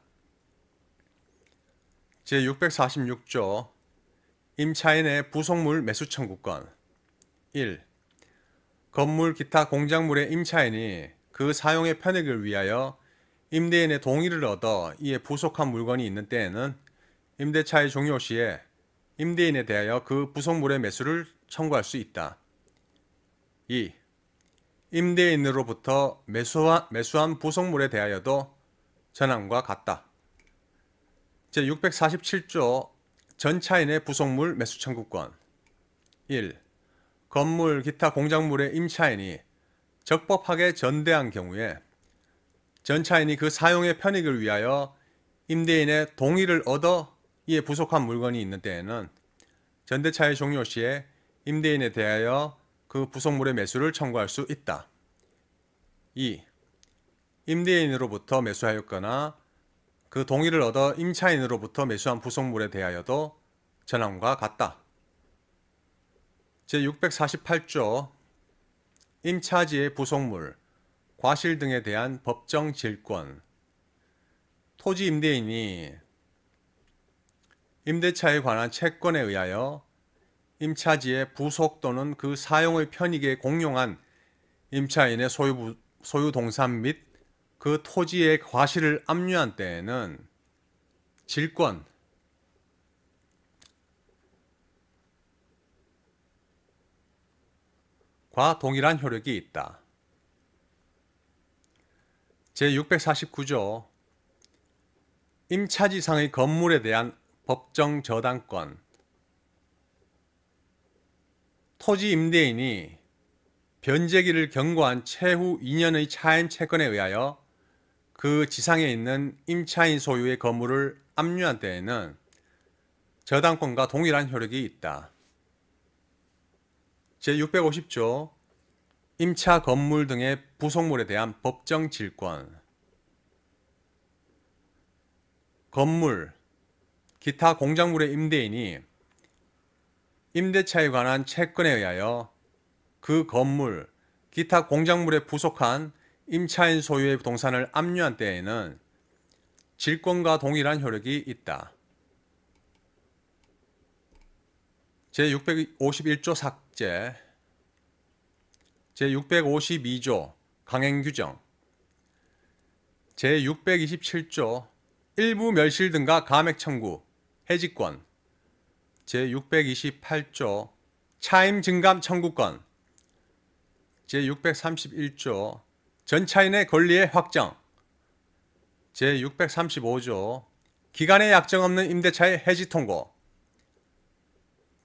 제646조 임차인의 부속물 매수 청구권 1. 건물 기타 공작물의 임차인이 그 사용의 편익을 위하여 임대인의 동의를 얻어 이에 부속한 물건이 있는 때에는 임대차의 종료 시에 임대인에 대하여 그 부속물의 매수를 청구할 수 있다. 2. 임대인으로부터 매수한 부속물에 대하여도 전항과 같다. 제647조 전차인의 부속물 매수 청구권 1. 건물 기타 공작물의 임차인이 적법하게 전대한 경우에 전차인이 그 사용의 편익을 위하여 임대인의 동의를 얻어 이에 부속한 물건이 있는 때에는 전대차의 종료 시에 임대인에 대하여 그 부속물의 매수를 청구할 수 있다. 2. 임대인으로부터 매수하였거나 그 동의를 얻어 임차인으로부터 매수한 부속물에 대하여도 전항과 같다. 제648조 임차지의 부속물, 과실 등에 대한 법정 질권 토지 임대인이 임대차에 관한 채권에 의하여 임차지의 부속 또는 그 사용의 편익에 공용한 임차인의 소유 동산 및 그 토지의 과실을 압류한 때에는 질권과 동일한 효력이 있다. 제649조 임차지상의 건물에 대한 법정 저당권 토지 임대인이 변제기를 경고한 채후 2년의 차임 채권에 의하여 그 지상에 있는 임차인 소유의 건물을 압류한 때에는 저당권과 동일한 효력이 있다. 제650조 임차 건물 등의 부속물에 대한 법정 질권 건물, 기타 공작물의 임대인이 임대차에 관한 채권에 의하여 그 건물, 기타 공작물에 부속한 임차인 소유의 동산을 압류한 때에는 질권과 동일한 효력이 있다. 제651조 삭제 제652조 강행규정 제627조 일부 멸실 등과 감액 청구, 해지권 제628조 차임 증감 청구권 제631조 전차인의 권리의 확정 제635조 기간의 약정 없는 임대차의 해지 통고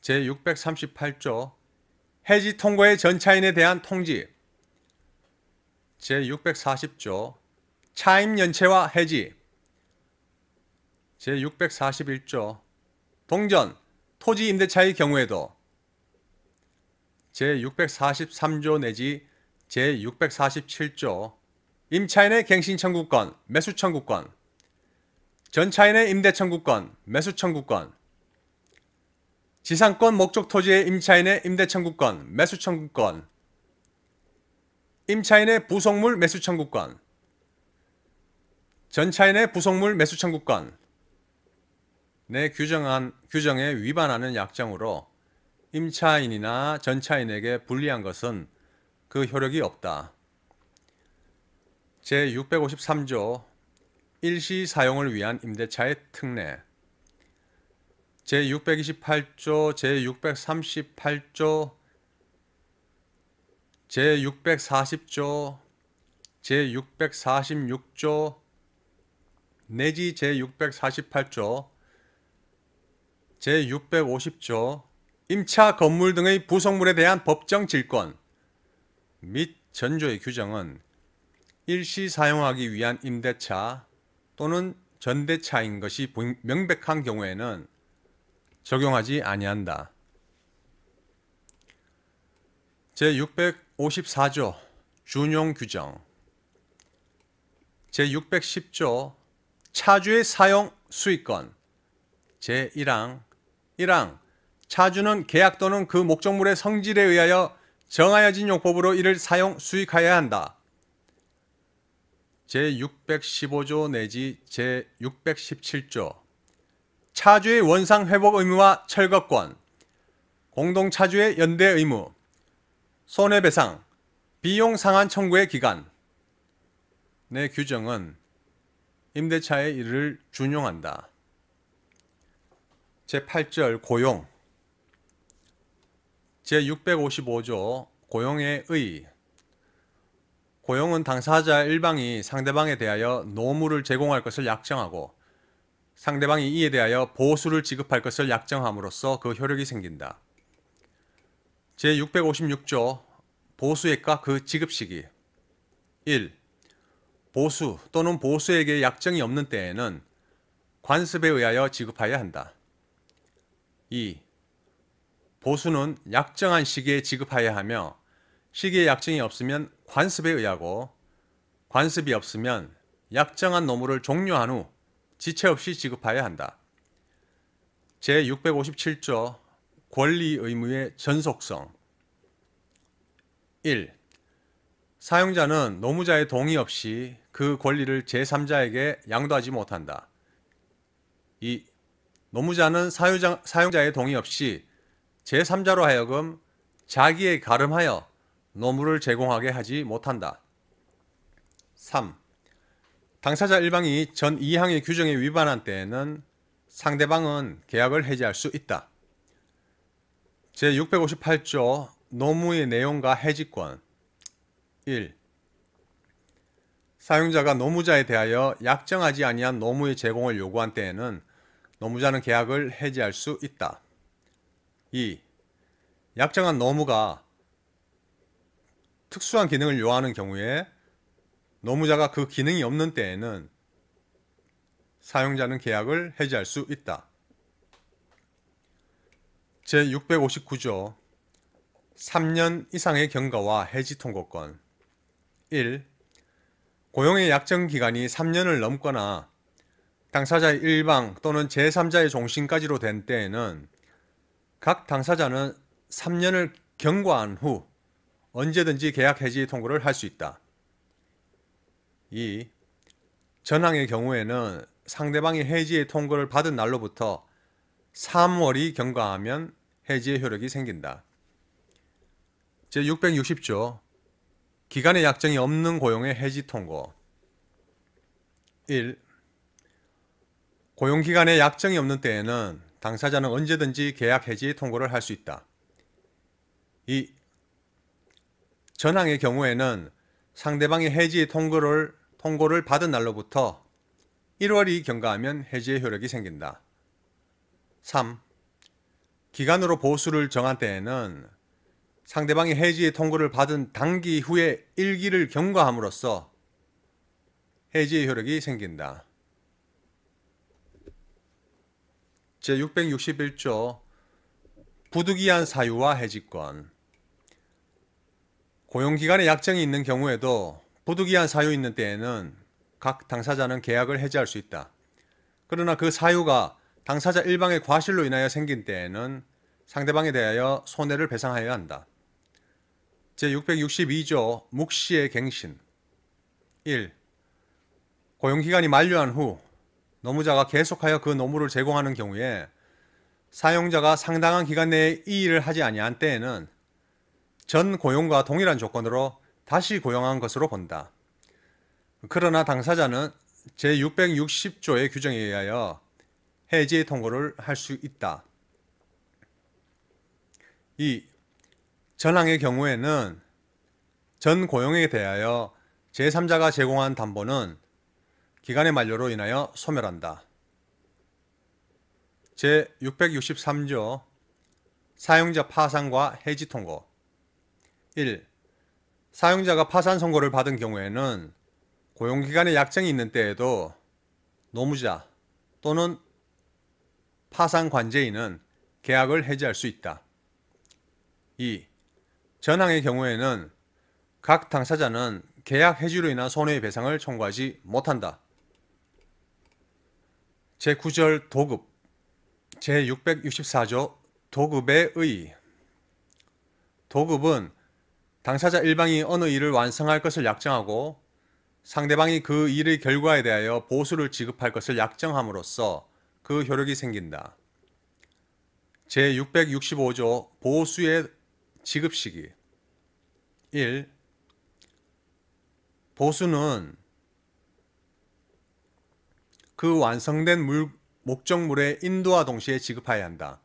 제638조 해지 통고의 전차인에 대한 통지 제640조 차임 연체와 해지 제641조 동전, 토지 임대차의 경우에도 제643조 내지 제647조 임차인의 갱신 청구권, 매수 청구권 전차인의 임대 청구권, 매수 청구권 지상권 목적 토지의 임차인의 임대 청구권, 매수 청구권 임차인의 부속물 매수 청구권 전차인의 부속물 매수 청구권 내 규정에 위반하는 약정으로 임차인이나 전차인에게 불리한 것은 그 효력이 없다. 제653조 일시 사용을 위한 임대차의 특례 제628조, 제638조, 제640조, 제646조 내지 제648조, 제650조 임차 건물 등의 부속물에 대한 법정 질권 및 전조의 규정은 일시 사용하기 위한 임대차 또는 전대차인 것이 명백한 경우에는 적용하지 아니한다. 제654조 준용 규정 제610조 차주의 사용 수익권 제1항 1항 차주는 계약 또는 그 목적물의 성질에 의하여 정하여진 용법으로 이를 사용 수익하여야 한다. 제615조 내지 제617조 차주의 원상 회복 의무와 철거권, 공동차주의 연대 의무, 손해배상, 비용 상환 청구의 기간 내 규정은 임대차의 이를 준용한다. 제8절 고용 제655조 고용의 의 고용은 당사자 일방이 상대방에 대하여 노무를 제공할 것을 약정하고 상대방이 이에 대하여 보수를 지급할 것을 약정함으로써 그 효력이 생긴다. 제656조 보수액과 그 지급시기 1. 보수 또는 보수액의 약정이 없는 때에는 관습에 의하여 지급하여야 한다. 2. 보수는 약정한 시기에 지급하여야 하며 시기에 약정이 없으면 관습에 의하고 관습이 없으면 약정한 노무를 종료한 후 지체 없이 지급하여야 한다. 제657조 권리 의무의 전속성 1. 사용자는 노무자의 동의 없이 그 권리를 제3자에게 양도하지 못한다. 2. 노무자는 사용자의 동의 없이 제3자로 하여금 자기에 가름하여 노무를 제공하게 하지 못한다. 3. 당사자 일방이 전 2항의 규정에 위반한 때에는 상대방은 계약을 해지할 수 있다. 제658조 노무의 내용과 해지권 1. 사용자가 노무자에 대하여 약정하지 아니한 노무의 제공을 요구한 때에는 노무자는 계약을 해지할 수 있다. 2. 약정한 노무가 특수한 기능을 요하는 경우에 노무자가 그 기능이 없는 때에는 사용자는 계약을 해지할 수 있다. 제659조 3년 이상의 경과와 해지 통고권 1. 고용의 약정 기간이 3년을 넘거나 당사자의 일방 또는 제3자의 종신까지로 된 때에는 각 당사자는 3년을 경과한 후 언제든지 계약 해지 통고를 할 수 있다. 2. 전항의 경우에는 상대방이 해지의 통고를 받은 날로부터 3월이 경과하면 해지의 효력이 생긴다. 제660조 기간의 약정이 없는 고용의 해지 통고 1. 고용기간에 약정이 없는 때에는 당사자는 언제든지 계약 해지 통고를 할 수 있다. 2. 전항의 경우에는 상대방이 해지 통고를 받은 날로부터 1월이 경과하면 해지의 효력이 생긴다. 3. 기간으로 보수를 정한 때에는 상대방이 해지의 통고를 받은 당기 후에 1기를 경과함으로써 해지의 효력이 생긴다. 제661조 부득이한 사유와 해지권 고용기간에 약정이 있는 경우에도 부득이한 사유 있는 때에는 각 당사자는 계약을 해지할 수 있다. 그러나 그 사유가 당사자 일방의 과실로 인하여 생긴 때에는 상대방에 대하여 손해를 배상하여야 한다. 제662조 묵시의 갱신 1. 고용기간이 만료한 후 노무자가 계속하여 그 노무를 제공하는 경우에 사용자가 상당한 기간 내에 이 일을 하지 아니한 때에는 전 고용과 동일한 조건으로 다시 고용한 것으로 본다. 그러나 당사자는 제660조의 규정에 의하여 해지 통고를 할 수 있다. 2. 전항의 경우에는 전 고용에 대하여 제3자가 제공한 담보는 기간의 만료로 인하여 소멸한다. 제663조 사용자 파산과 해지 통고. 1. 사용자가 파산 선고를 받은 경우에는 고용기간의 약정이 있는 때에도 노무자 또는 파산 관제인은 계약을 해지할 수 있다. 2. 전항의 경우에는 각 당사자는 계약 해지로 인한 손해배상을 청구하지 못한다. 제9절 도급. 제664조 도급의 의. 도급은 당사자 일방이 어느 일을 완성할 것을 약정하고 상대방이 그 일의 결과에 대하여 보수를 지급할 것을 약정함으로써 그 효력이 생긴다. 제665조 보수의 지급 시기. 1. 보수는 그 완성된 목적물의 인도와 동시에 지급하여야 한다.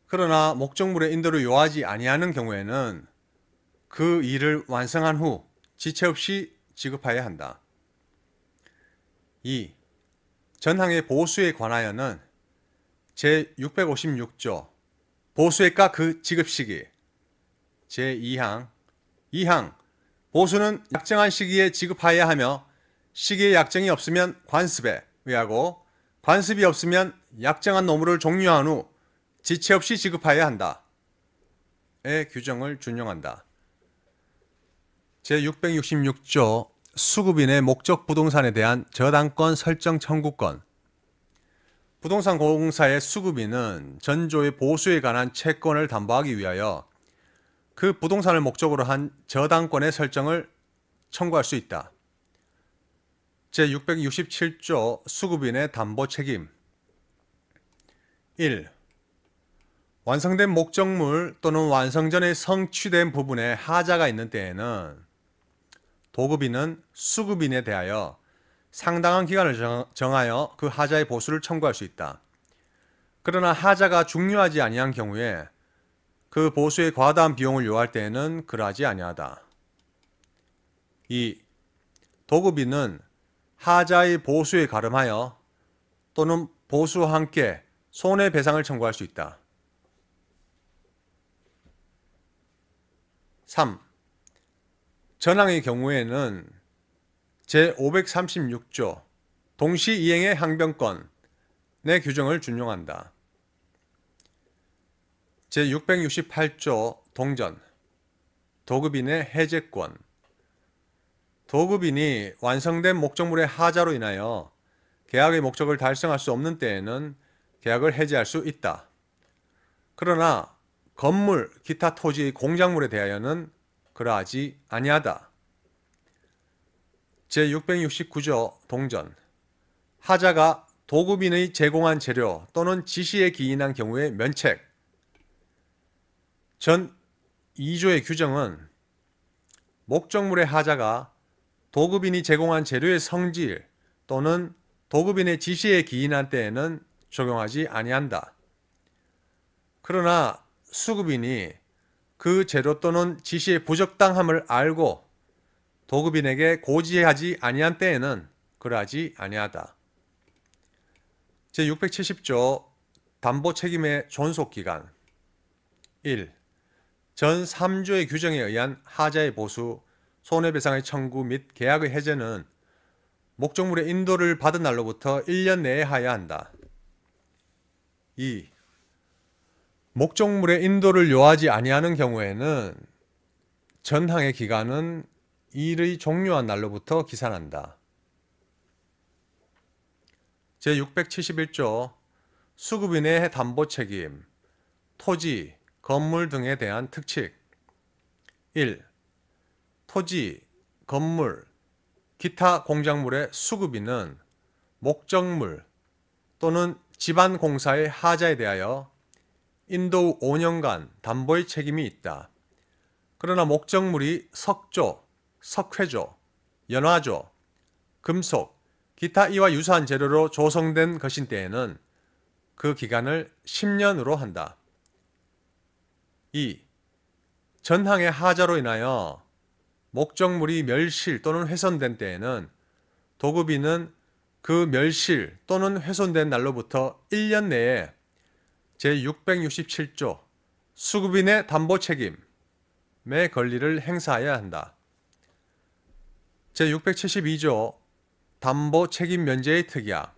그러나 목적물의 인도를 요하지 아니하는 경우에는 그 일을 완성한 후 지체 없이 지급하여야 한다. 2. 전항의 보수에 관하여는 제656조 보수액과 그 지급 시기. 제2항 2항 보수는 약정한 시기에 지급하여야 하며 시기에 약정이 없으면 관습에 의하고 관습이 없으면 약정한 노무를 종료한 후 지체 없이 지급하여야 한다. 의 규정을 준용한다. 제666조 수급인의 목적 부동산에 대한 저당권 설정 청구권. 부동산 공사의 수급인은 전조의 보수에 관한 채권을 담보하기 위하여 그 부동산을 목적으로 한 저당권의 설정을 청구할 수 있다. 제667조 수급인의 담보 책임. 1. 완성된 목적물 또는 완성 전에 성취된 부분에 하자가 있는 때에는 도급인은 수급인에 대하여 상당한 기간을 정하여 그 하자의 보수를 청구할 수 있다. 그러나 하자가 중요하지 아니한 경우에 그 보수에 과다한 비용을 요할 때에는 그러하지 아니하다. 2. 도급인은 하자의 보수에 가름하여 또는 보수와 함께 손해배상을 청구할 수 있다. 3. 전항의 경우에는 제536조 동시이행의 항변권의 규정을 준용한다. 제668조 동전 도급인의 해제권. 도급인이 완성된 목적물의 하자로 인하여 계약의 목적을 달성할 수 없는 때에는 계약을 해지할 수 있다. 그러나 건물, 기타 토지의 공작물에 대하여는 그러하지 아니하다. 제669조 동전 하자가 도급인의 제공한 재료 또는 지시에 기인한 경우의 면책. 전 2조의 규정은 목적물의 하자가 도급인이 제공한 재료의 성질 또는 도급인의 지시에 기인한 때에는 적용하지 아니한다. 그러나 수급인이 그 재료 또는 지시의 부적당함을 알고 도급인에게 고지하지 아니한 때에는 그러하지 아니하다. 제670조 담보 책임의 존속기간. 1. 전 3조의 규정에 의한 하자의 보수, 손해배상의 청구 및 계약의 해제는 목적물의 인도를 받은 날로부터 1년 내에 하여야 한다. 2. 목적물의 인도를 요하지 아니하는 경우에는 전항의 기간은 일의 종료한 날로부터 기산한다. 제671조 수급인의 담보 책임, 토지, 건물 등에 대한 특칙. 1. 토지, 건물, 기타 공작물의 수급인은 목적물 또는 집안 공사의 하자에 대하여 인도 후 5년간 담보의 책임이 있다. 그러나 목적물이 석조, 석회조, 연화조, 금속, 기타 이와 유사한 재료로 조성된 것인 때에는 그 기간을 10년으로 한다. 2. 전항의 하자로 인하여 목적물이 멸실 또는 훼손된 때에는 도급인은 그 멸실 또는 훼손된 날로부터 1년 내에 제667조 수급인의 담보 책임의 권리를 행사해야 한다. 제672조 담보 책임 면제의 특약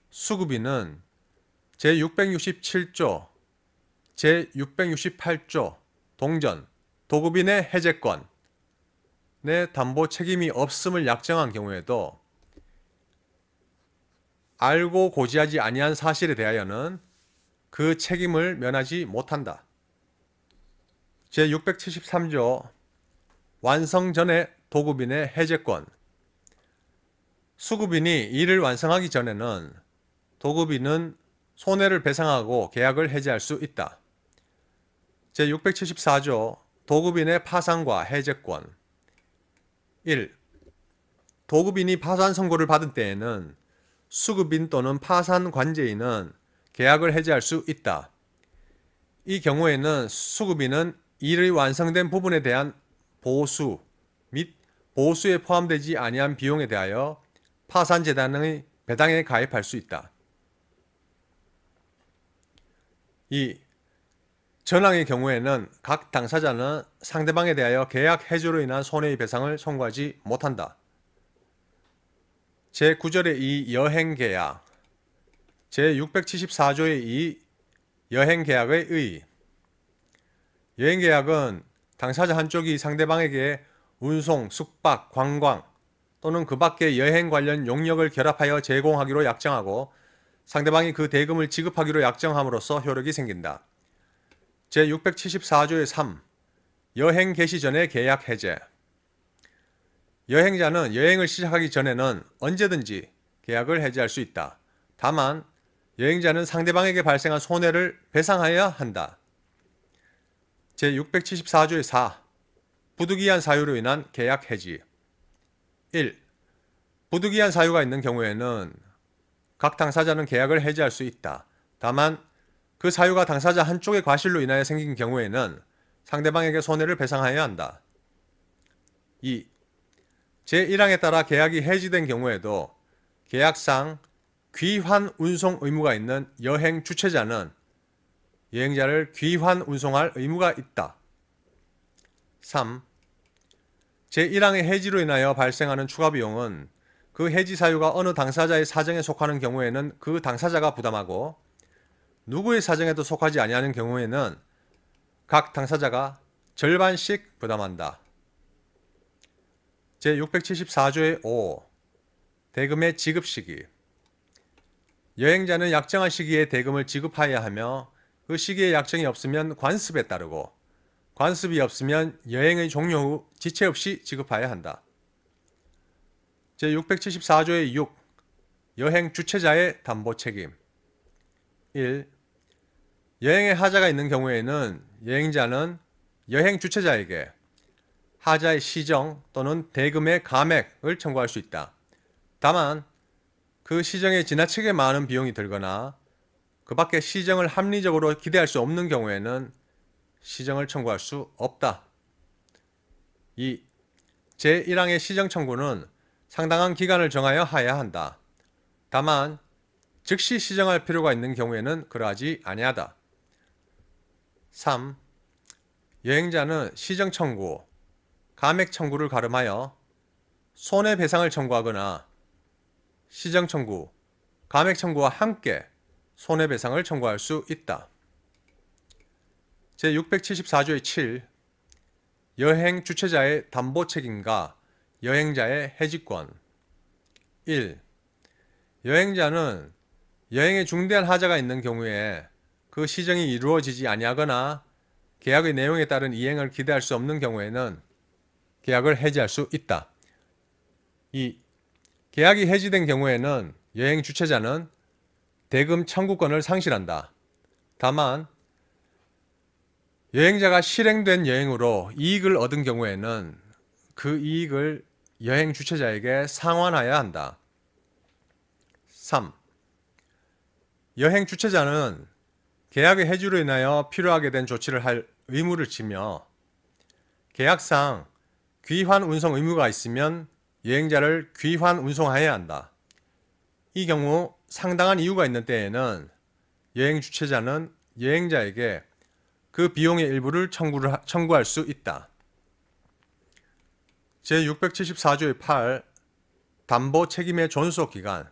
수급인은 제667조, 제668조 동전, 도급인의 해제권 내 담보 책임이 없음을 약정한 경우에도 알고 고지하지 아니한 사실에 대하여는 그 책임을 면하지 못한다. 제673조 완성 전에 도급인의 해제권 수급인이 이를 완성하기 전에는 도급인은 손해를 배상하고 계약을 해지할 수 있다. 제674조 도급인의 파산과 해제권 1. 도급인이 파산 선고를 받은 때에는 수급인 또는 파산 관제인은 계약을 해지할 수 있다. 이 경우에는 수급인은 일의 완성된 부분에 대한 보수 및 보수에 포함되지 아니한 비용에 대하여 파산재단의 배당에 가입할 수 있다. 2. 전항의 경우에는 각 당사자는 상대방에 대하여 계약 해지로 인한 손해의 배상을 청구하지 못한다. 제9절의 2 여행계약 제674조의 2 여행계약의 의 여행계약은 당사자 한쪽이 상대방에게 운송, 숙박, 관광 또는 그 밖의 여행 관련 용역을 결합하여 제공하기로 약정하고 상대방이 그 대금을 지급하기로 약정함으로써 효력이 생긴다. 제674조의 3 여행 개시 전의 계약 해제 여행자는 여행을 시작하기 전에는 언제든지 계약을 해지할 수 있다. 다만 여행자는 상대방에게 발생한 손해를 배상하여야 한다. 제674조의 4 부득이한 사유로 인한 계약 해지 1. 부득이한 사유가 있는 경우에는 각 당사자는 계약을 해지할 수 있다. 다만 그 사유가 당사자 한쪽의 과실로 인하여 생긴 경우에는 상대방에게 손해를 배상하여야 한다. 2. 제1항에 따라 계약이 해지된 경우에도 계약상 귀환 운송 의무가 있는 여행 주최자는 여행자를 귀환 운송할 의무가 있다. 3. 제1항의 해지로 인하여 발생하는 추가 비용은 그 해지 사유가 어느 당사자의 사정에 속하는 경우에는 그 당사자가 부담하고 누구의 사정에도 속하지 아니하는 경우에는 각 당사자가 절반씩 부담한다. 제674조의 5 대금의 지급 시기 여행자는 약정한 시기에 대금을 지급하여야 하며 그 시기에 약정이 없으면 관습에 따르고 관습이 없으면 여행의 종료 후 지체 없이 지급하여야 한다. 제674조의 6 여행 주최자의 담보 책임 1. 여행에 하자가 있는 경우에는 여행자는 여행 주최자에게 하자의 시정 또는 대금의 감액을 청구할 수 있다. 다만 그 시정에 지나치게 많은 비용이 들거나 그 밖에 시정을 합리적으로 기대할 수 없는 경우에는 시정을 청구할 수 없다. 2. 제1항의 시정 청구는 상당한 기간을 정하여 하여야 한다. 다만 즉시 시정할 필요가 있는 경우에는 그러하지 아니하다. 3. 여행자는 시정 청구, 감액 청구를 가름하여 손해배상을 청구하거나 시정 청구, 감액 청구와 함께 손해배상을 청구할 수 있다. 제674조의 7 여행 주최자의 담보 책임과 여행자의 해지권 1. 여행자는 여행에 중대한 하자가 있는 경우에 그 시정이 이루어지지 아니하거나 계약의 내용에 따른 이행을 기대할 수 없는 경우에는 계약을 해지할 수 있다. 2. 계약이 해지된 경우에는 여행 주최자는 대금 청구권을 상실한다. 다만 여행자가 실행된 여행으로 이익을 얻은 경우에는 그 이익을 여행 주최자에게 상환하여야 한다. 3. 여행 주최자는 계약의 해지로 인하여 필요하게 된 조치를 할 의무를 지며 계약상 귀환 운송 의무가 있으면 여행자를 귀환 운송하여야 한다. 이 경우 상당한 이유가 있는 때에는 여행 주최자는 여행자에게 그 비용의 일부를 청구할 수 있다. 제674조의 8 담보 책임의 존속 기간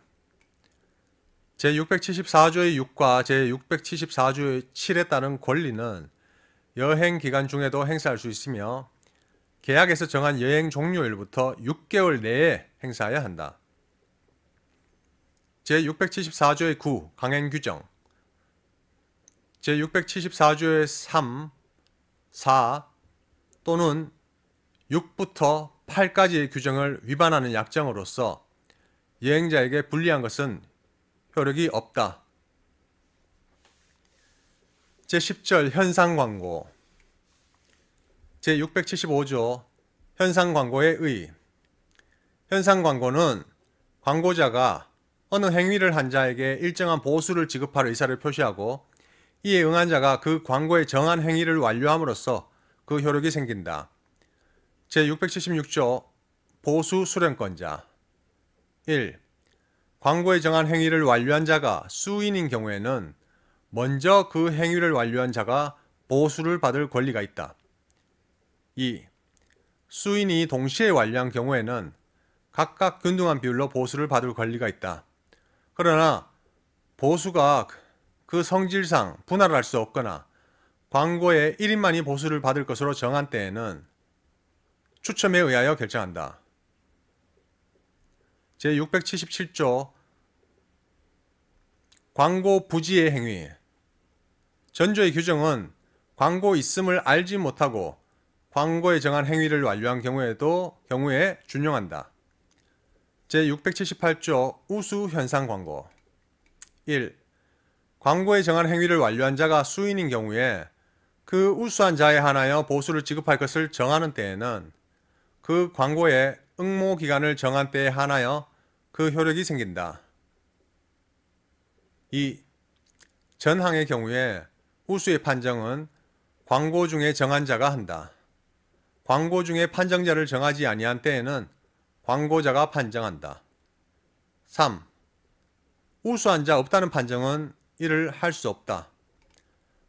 제674조의 6과 제674조의 7에 따른 권리는 여행 기간 중에도 행사할 수 있으며 계약에서 정한 여행 종료일부터 6개월 내에 행사해야 한다. 제674조의 9 강행 규정 제674조의 3, 4 또는 6부터 8까지의 규정을 위반하는 약정으로서 여행자에게 불리한 것은 효력이 없다. 제10절 현상광고 제675조 현상광고의 의 현상광고는 광고자가 어느 행위를 한 자에게 일정한 보수를 지급할 의사를 표시하고 이에 응한 자가 그 광고에 정한 행위를 완료함으로써 그 효력이 생긴다. 제676조 보수 수령권자 1. 광고에 정한 행위를 완료한 자가 수인인 경우에는 먼저 그 행위를 완료한 자가 보수를 받을 권리가 있다. 2. 수인이 동시에 완료한 경우에는 각각 균등한 비율로 보수를 받을 권리가 있다. 그러나 보수가 그 성질상 분할할 수 없거나 광고에 1인만이 보수를 받을 것으로 정한 때에는 추첨에 의하여 결정한다. 제677조 광고 부지의 행위 전조의 규정은 광고 있음을 알지 못하고 광고에 정한 행위를 완료한 경우에 준용한다. 제678조 우수 현상 광고 1. 광고에 정한 행위를 완료한 자가 수인인 경우에 그 우수한 자에 한하여 보수를 지급할 것을 정하는 때에는 그 광고에 응모 기간을 정한 때에 한하여 그 효력이 생긴다. 2. 전항의 경우에 우수의 판정은 광고 중에 정한 자가 한다. 광고 중에 판정자를 정하지 아니한 때에는 광고자가 판정한다. 3. 우수한 자 없다는 판정은 이를 할 수 없다.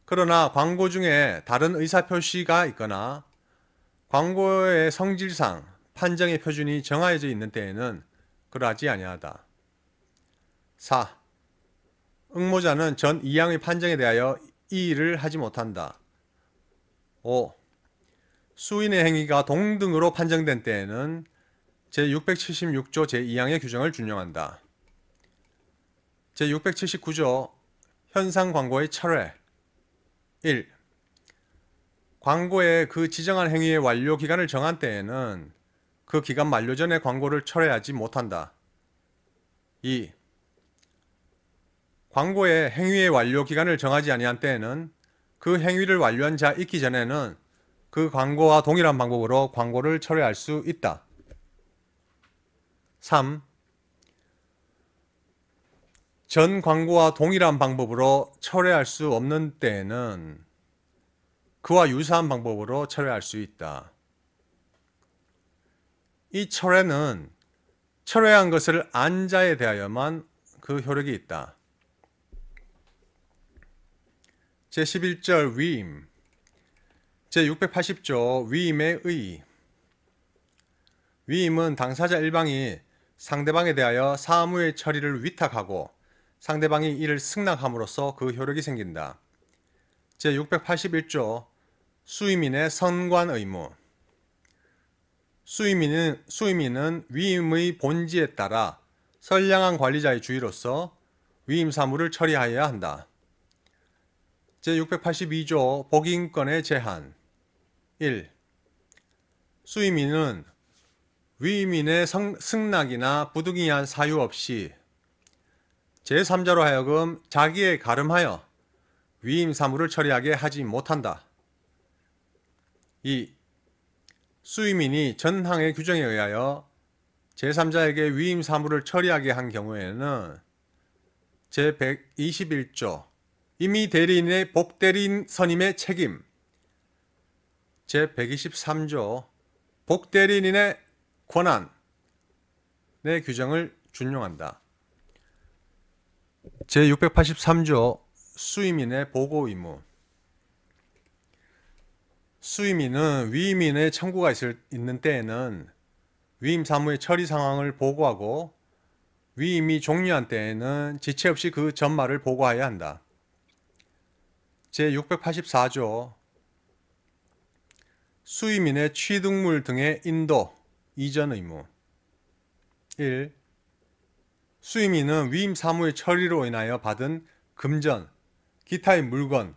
그러나 광고 중에 다른 의사표시가 있거나 광고의 성질상 판정의 표준이 정하여져 있는 때에는 그러하지 아니하다. 4. 응모자는 전 2항의 판정에 대하여 이의를 하지 못한다. 5. 수인의 행위가 동등으로 판정된 때에는 제676조 제2항의 규정을 준용한다. 제679조 현상 광고의 철회 1. 광고에 그 지정한 행위의 완료 기간을 정한 때에는 그 기간 만료 전에 광고를 철회하지 못한다. 2. 광고에 행위의 완료 기간을 정하지 아니한 때에는 그 행위를 완료한 자 있기 전에는 그 광고와 동일한 방법으로 광고를 철회할 수 있다. 3. 전 광고와 동일한 방법으로 철회할 수 없는 때에는 그와 유사한 방법으로 철회할 수 있다. 이 철회는 철회한 것을 안 자에 대하여만 그 효력이 있다. 제11절 위임 제680조 위임의 의 위임은 당사자 일방이 상대방에 대하여 사무의 처리를 위탁하고 상대방이 이를 승낙함으로써 그 효력이 생긴다. 제681조 수임인의 선관 의무 수임인은 위임의 본지에 따라 선량한 관리자의 주의로서 위임 사무를 처리하여야 한다. 제682조 복인권의 제한 1. 수임인은 위임인의 승낙이나 부득이한 사유 없이 제3자로 하여금 자기에 가름하여 위임 사무를 처리하게 하지 못한다. 2. 수임인이 전항의 규정에 의하여 제3자에게 위임 사무를 처리하게 한 경우에는 제121조 임의 대리인의 복대리인 선임의 책임. 제123조 복대리인의 권한의 규정을 준용한다. 제683조 수임인의 보고 의무. 수임인은 위임인의 청구가 있는 때에는 위임 사무의 처리 상황을 보고하고 위임이 종료한 때에는 지체 없이 그 전말을 보고하여야 한다. 제684조 수임인의 취득물 등의 인도, 이전 의무. 1. 수임인은 위임 사무의 처리로 인하여 받은 금전, 기타의 물건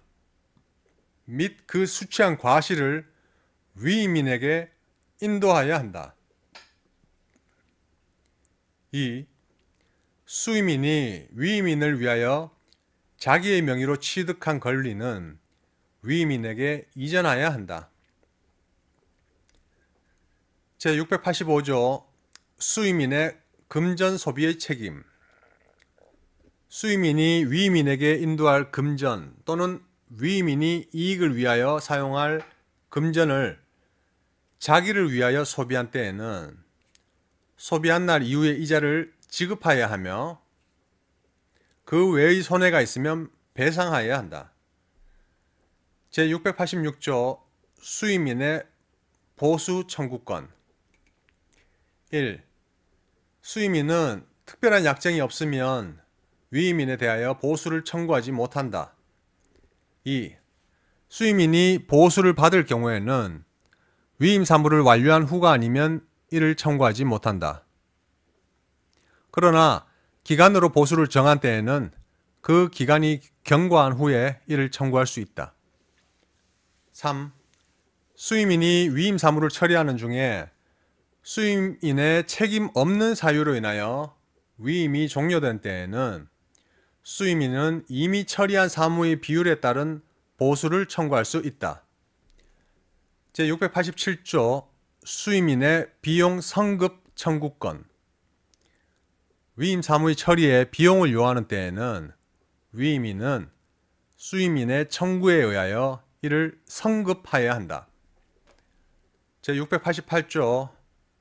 및 그 수취한 과실을 위임인에게 인도하여야 한다. 2. 수임인이 위임인을 위하여 자기의 명의로 취득한 권리는 위임인에게 이전하여야 한다. 제685조 수임인의 금전 소비의 책임. 수임인이 위임인에게 인도할 금전 또는 위임인이 이익을 위하여 사용할 금전을 자기를 위하여 소비한 때에는 소비한 날 이후에 이자를 지급하여야 하며 그 외의 손해가 있으면 배상하여야 한다. 제686조 수임인의 보수 청구권. 1. 수임인은 특별한 약정이 없으면 위임인에 대하여 보수를 청구하지 못한다. 2. 수임인이 보수를 받을 경우에는 위임 사무를 완료한 후가 아니면 이를 청구하지 못한다. 그러나 기간으로 보수를 정한 때에는 그 기간이 경과한 후에 이를 청구할 수 있다. 3. 수임인이 위임 사무를 처리하는 중에 수임인의 책임 없는 사유로 인하여 위임이 종료된 때에는 수임인은 이미 처리한 사무의 비율에 따른 보수를 청구할 수 있다. 제687조 수임인의 비용 성급 청구권. 위임 사무의 처리에 비용을 요하는 때에는 위임인은 수임인의 청구에 의하여 이를 성급하여야 한다. 제688조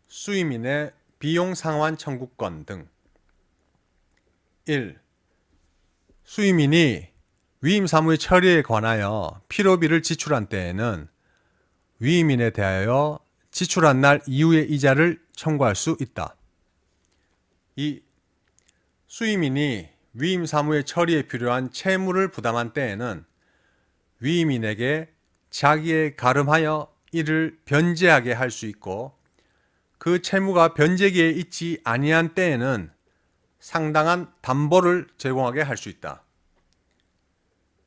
수임인의 비용 상환 청구권 등. 1. 수임인이 위임 사무의 처리에 관하여 필요비를 지출한 때에는 위임인에 대하여 지출한 날 이후의 이자를 청구할 수 있다. 2. 수임인이 위임 사무의 처리에 필요한 채무를 부담한 때에는 위임인에게 자기에 가름하여 이를 변제하게 할 수 있고 그 채무가 변제기에 있지 아니한 때에는 상당한 담보를 제공하게 할 수 있다.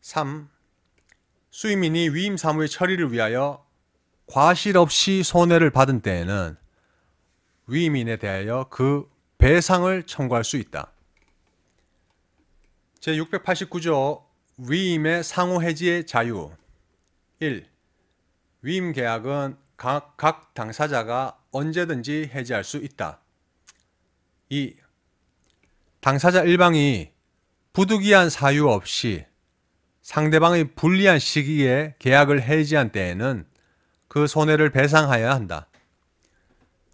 3. 수임인이 위임 사무의 처리를 위하여 과실 없이 손해를 받은 때에는 위임인에 대하여 그 배상을 청구할 수 있다. 제689조 위임의 상호 해지의 자유. 1. 위임 계약은 각 당사자가 언제든지 해지할 수 있다. 2. 당사자 일방이 부득이한 사유 없이 상대방의 불리한 시기에 계약을 해지한 때에는 그 손해를 배상하여야 한다.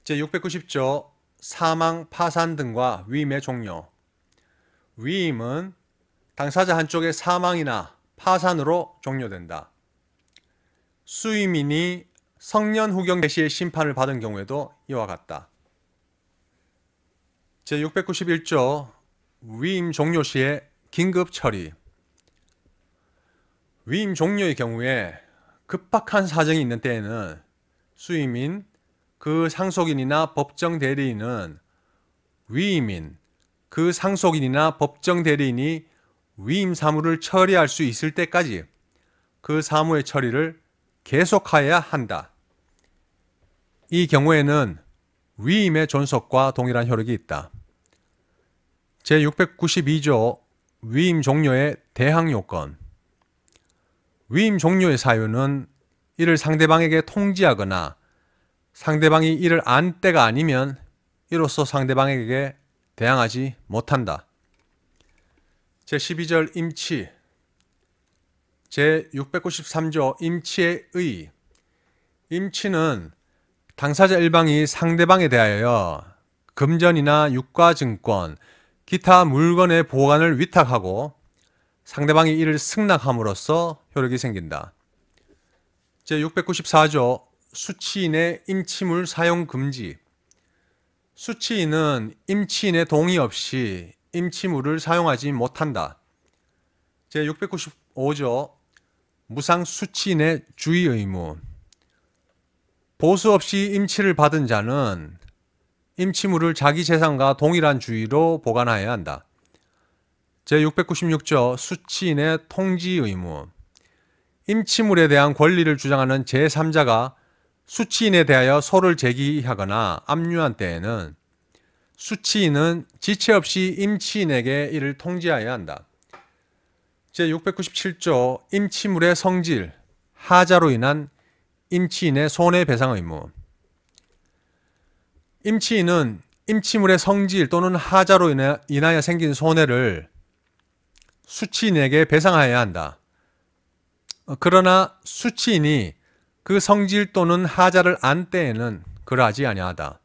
제690조 사망, 파산 등과 위임의 종료. 위임은 당사자 한쪽의 사망이나 파산으로 종료된다. 수임인이 성년 후경 개시의 심판을 받은 경우에도 이와 같다. 제691조 위임 종료 시의 긴급 처리. 위임 종료의 경우에 급박한 사정이 있는 때에는 수임인, 그 상속인이나 법정 대리인은 위임인, 그 상속인이나 법정 대리인이 위임 사무를 처리할 수 있을 때까지 그 사무의 처리를 계속하여야 한다. 이 경우에는 위임의 존속과 동일한 효력이 있다. 제692조 위임 종료의 대항 요건. 위임 종료의 사유는 이를 상대방에게 통지하거나 상대방이 이를 안 때가 아니면 이로써 상대방에게 대항하지 못한다. 제12절 임치, 제693조 임치의 의. 임치는 당사자 일방이 상대방에 대하여 금전이나 유가증권, 기타 물건의 보관을 위탁하고 상대방이 이를 승낙함으로써 효력이 생긴다. 제694조 수취인의 임치물 사용 금지. 수취인은 임치인의 동의 없이 임치물을 사용하지 못한다. 제695조 무상 수취인의 주의 의무. 보수 없이 임치를 받은 자는 임치물을 자기 재산과 동일한 주의로 보관해야 한다. 제696조 수취인의 통지 의무. 임치물에 대한 권리를 주장하는 제3자가 수취인에 대하여 소를 제기하거나 압류한 때에는 수취인은 지체 없이 임치인에게 이를 통지하여야 한다. 제697조 임치물의 성질, 하자로 인한 임치인의 손해배상 의무. 임치인은 임치물의 성질 또는 하자로 인하여 생긴 손해를 수취인에게 배상하여야 한다. 그러나 수취인이 그 성질 또는 하자를 안 때에는 그러하지 아니하다.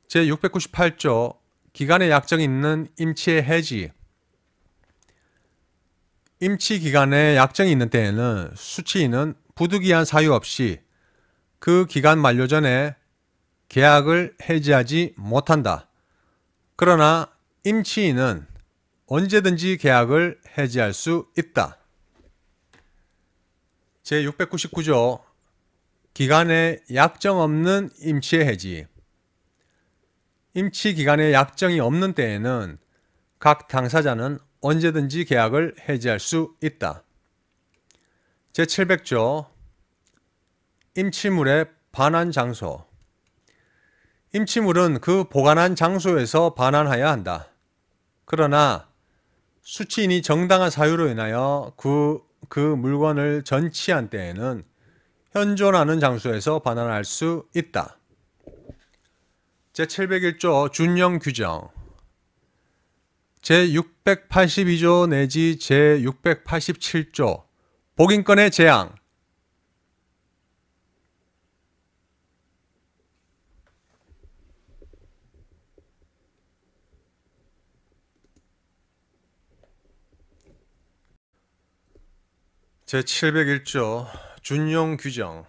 제698조 기간의 약정이 있는 임치의 해지. 임치 기간에 약정이 있는 때에는 수취인은 부득이한 사유 없이 그 기간 만료 전에 계약을 해지하지 못한다. 그러나 임치인은 언제든지 계약을 해지할 수 있다. 제699조 기간에 약정 없는 임치의 해지. 임치 기간에 약정이 없는 때에는 각 당사자는 언제든지 계약을 해지할 수 있다. 제700조 임치물의 반환 장소. 임치물은 그 보관한 장소에서 반환하여야 한다. 그러나 수취인이 정당한 사유로 인하여 그 물건을 전치한 때에는 현존하는 장소에서 반환할 수 있다. 제701조 준용 규정. 제682조 내지 제687조 복인권의 재앙. 제701조 준용 규정.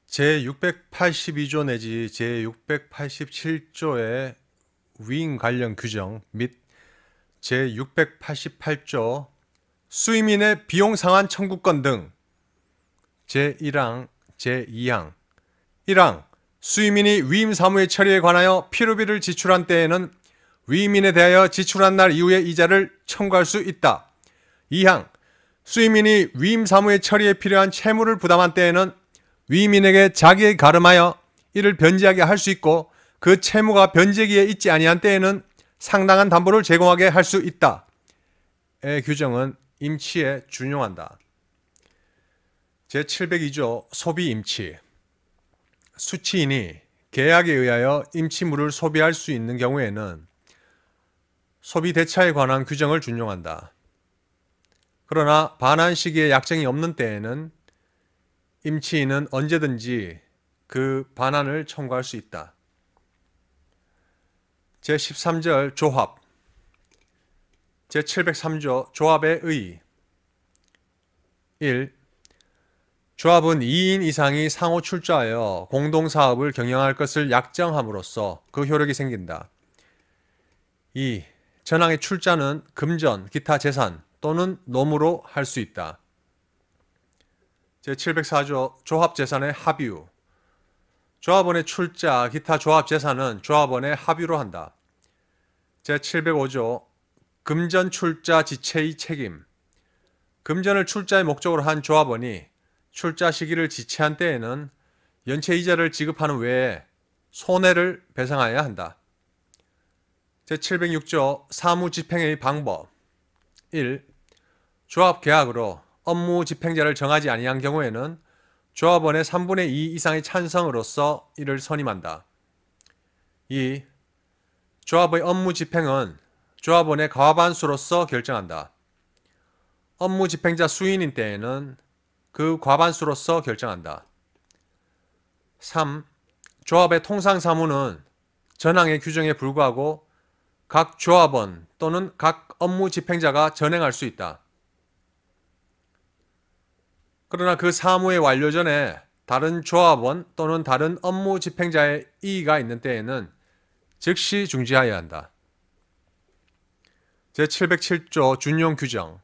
제682조 내지 제687조의 위임 관련 규정 및 제688조 수임인의 비용 상환 청구권 등 제1항, 제2항 1항 수임인이 위임 사무의 처리에 관하여 필요비를 지출한 때에는 위임인에 대하여 지출한 날 이후에 이자를 청구할 수 있다. 2항 수임인이 위임 사무의 처리에 필요한 채무를 부담한 때에는 위임인에게 자기에 가름하여 이를 변제하게 할 수 있고 그 채무가 변제기에 있지 아니한 때에는 상당한 담보를 제공하게 할 수 있다. 의 규정은 임치에 준용한다. 제702조 소비임치. 수취인이 계약에 의하여 임치물을 소비할 수 있는 경우에는 소비대차에 관한 규정을 준용한다. 그러나 반환 시기에 약정이 없는 때에는 임치인은 언제든지 그 반환을 청구할 수 있다. 제13절 조합. 제703조 조합의 의. 1. 조합은 2인 이상이 상호 출자하여 공동사업을 경영할 것을 약정함으로써 그 효력이 생긴다. 2. 전항의 출자는 금전, 기타 재산 또는 노무로 할 수 있다. 제704조 조합재산의 합유. 조합원의 출자, 기타 조합재산은 조합원의 합유로 한다. 제705조 금전 출자 지체의 책임. 금전을 출자의 목적으로 한 조합원이 출자 시기를 지체한 때에는 연체이자를 지급하는 외에 손해를 배상하여야 한다. 제706조 사무집행의 방법. 1. 조합계약으로 업무 집행자를 정하지 아니한 경우에는 조합원의 3분의 2 이상의 찬성으로서 이를 선임한다. 2. 조합의 업무 집행은 조합원의 과반수로서 결정한다. 업무 집행자 수인인 때에는 그 과반수로서 결정한다. 3. 조합의 통상 사무는 전항의 규정에 불구하고 각 조합원 또는 각 업무 집행자가 전행할 수 있다. 그러나 그 사무의 완료 전에 다른 조합원 또는 다른 업무 집행자의 이의가 있는 때에는 즉시 중지하여야 한다. 제707조 준용 규정.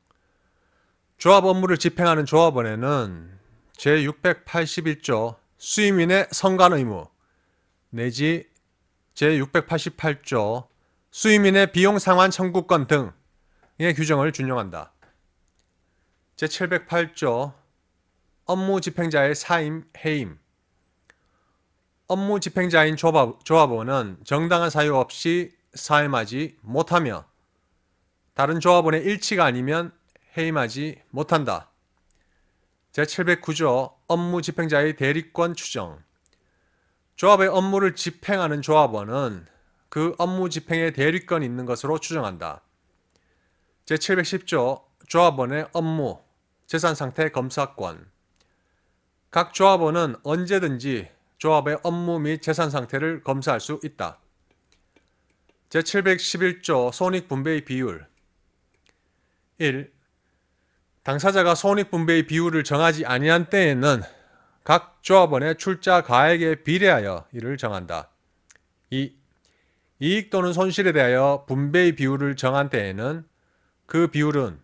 조합 업무를 집행하는 조합원에는 제681조 수임인의 선관 의무 내지 제688조 수임인의 비용 상환 청구권 등의 규정을 준용한다. 제708조 업무 집행자의 사임, 해임. 업무 집행자인 조합원은 정당한 사유 없이 사임하지 못하며 다른 조합원의 일치가 아니면 해임하지 못한다. 제709조 업무 집행자의 대리권 추정. 조합의 업무를 집행하는 조합원은 그 업무 집행에 대리권이 있는 것으로 추정한다. 제710조 조합원의 업무, 재산상태 검사권. 각 조합원은 언제든지 조합의 업무 및 재산상태를 검사할 수 있다. 제711조 손익분배의 비율. 1. 당사자가 손익분배의 비율을 정하지 아니한 때에는 각 조합원의 출자 가액에 비례하여 이를 정한다. 2. 이익 또는 손실에 대하여 분배의 비율을 정한 때에는 그 비율은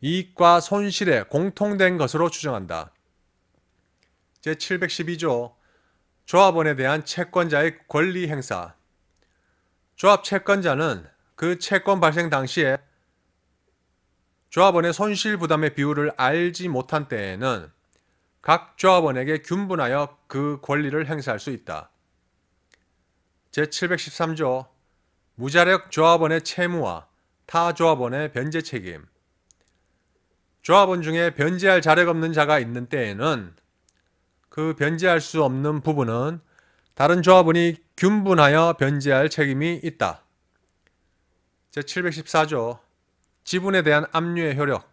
이익과 손실에 공통된 것으로 추정한다. 제712조 조합원에 대한 채권자의 권리 행사. 조합 채권자는 그 채권 발생 당시에 조합원의 손실 부담의 비율을 알지 못한 때에는 각 조합원에게 균분하여 그 권리를 행사할 수 있다. 제713조 무자력 조합원의 채무와 타 조합원의 변제 책임. 조합원 중에 변제할 자력 없는 자가 있는 때에는 그 변제할 수 없는 부분은 다른 조합원이 균분하여 변제할 책임이 있다. 제714조 지분에 대한 압류의 효력.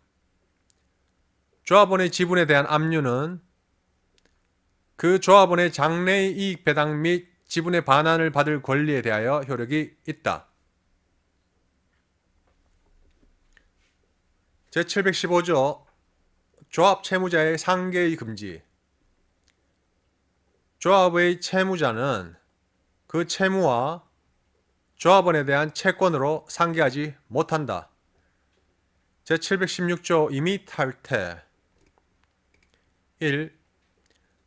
조합원의 지분에 대한 압류는 그 조합원의 장래의 이익 배당 및 지분의 반환을 받을 권리에 대하여 효력이 있다. 제715조 조합 채무자의 상계의 금지. 조합의 채무자는 그 채무와 조합원에 대한 채권으로 상계하지 못한다. 제716조 임의 탈퇴. 1.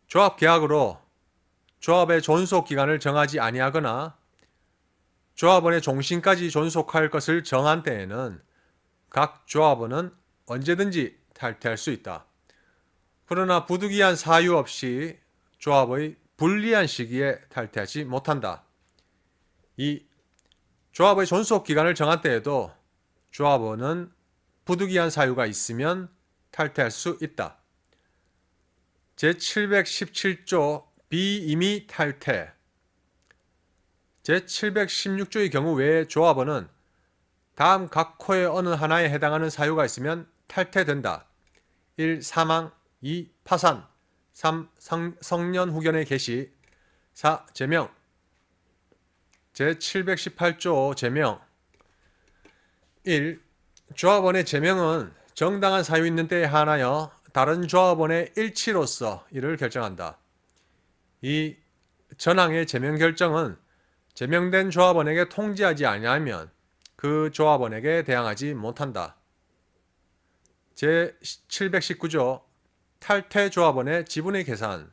조합 계약으로 조합의 존속 기간을 정하지 아니하거나 조합원의 종신까지 존속할 것을 정한 때에는 각 조합원은 언제든지 탈퇴할 수 있다. 그러나 부득이한 사유 없이 조합의 불리한 시기에 탈퇴하지 못한다. 2. 조합의 존속 기간을 정한 때에도 조합원은 부득이한 사유가 있으면 탈퇴할 수 있다. 제717조 비임의 탈퇴. 제716조의 경우 외에 조합원은 다음 각 호의 어느 하나에 해당하는 사유가 있으면 탈퇴된다. 1. 사망 2. 파산 3. 성년 후견의 개시 4. 제명. 제718조 제명. 1. 조합원의 제명은 정당한 사유 있는 때에 한하여 다른 조합원의 일치로서 이를 결정한다. 2. 전항의 제명 결정은 제명된 조합원에게 통지하지 아니하면 그 조합원에게 대항하지 못한다. 제719조 탈퇴 조합원의 지분의 계산.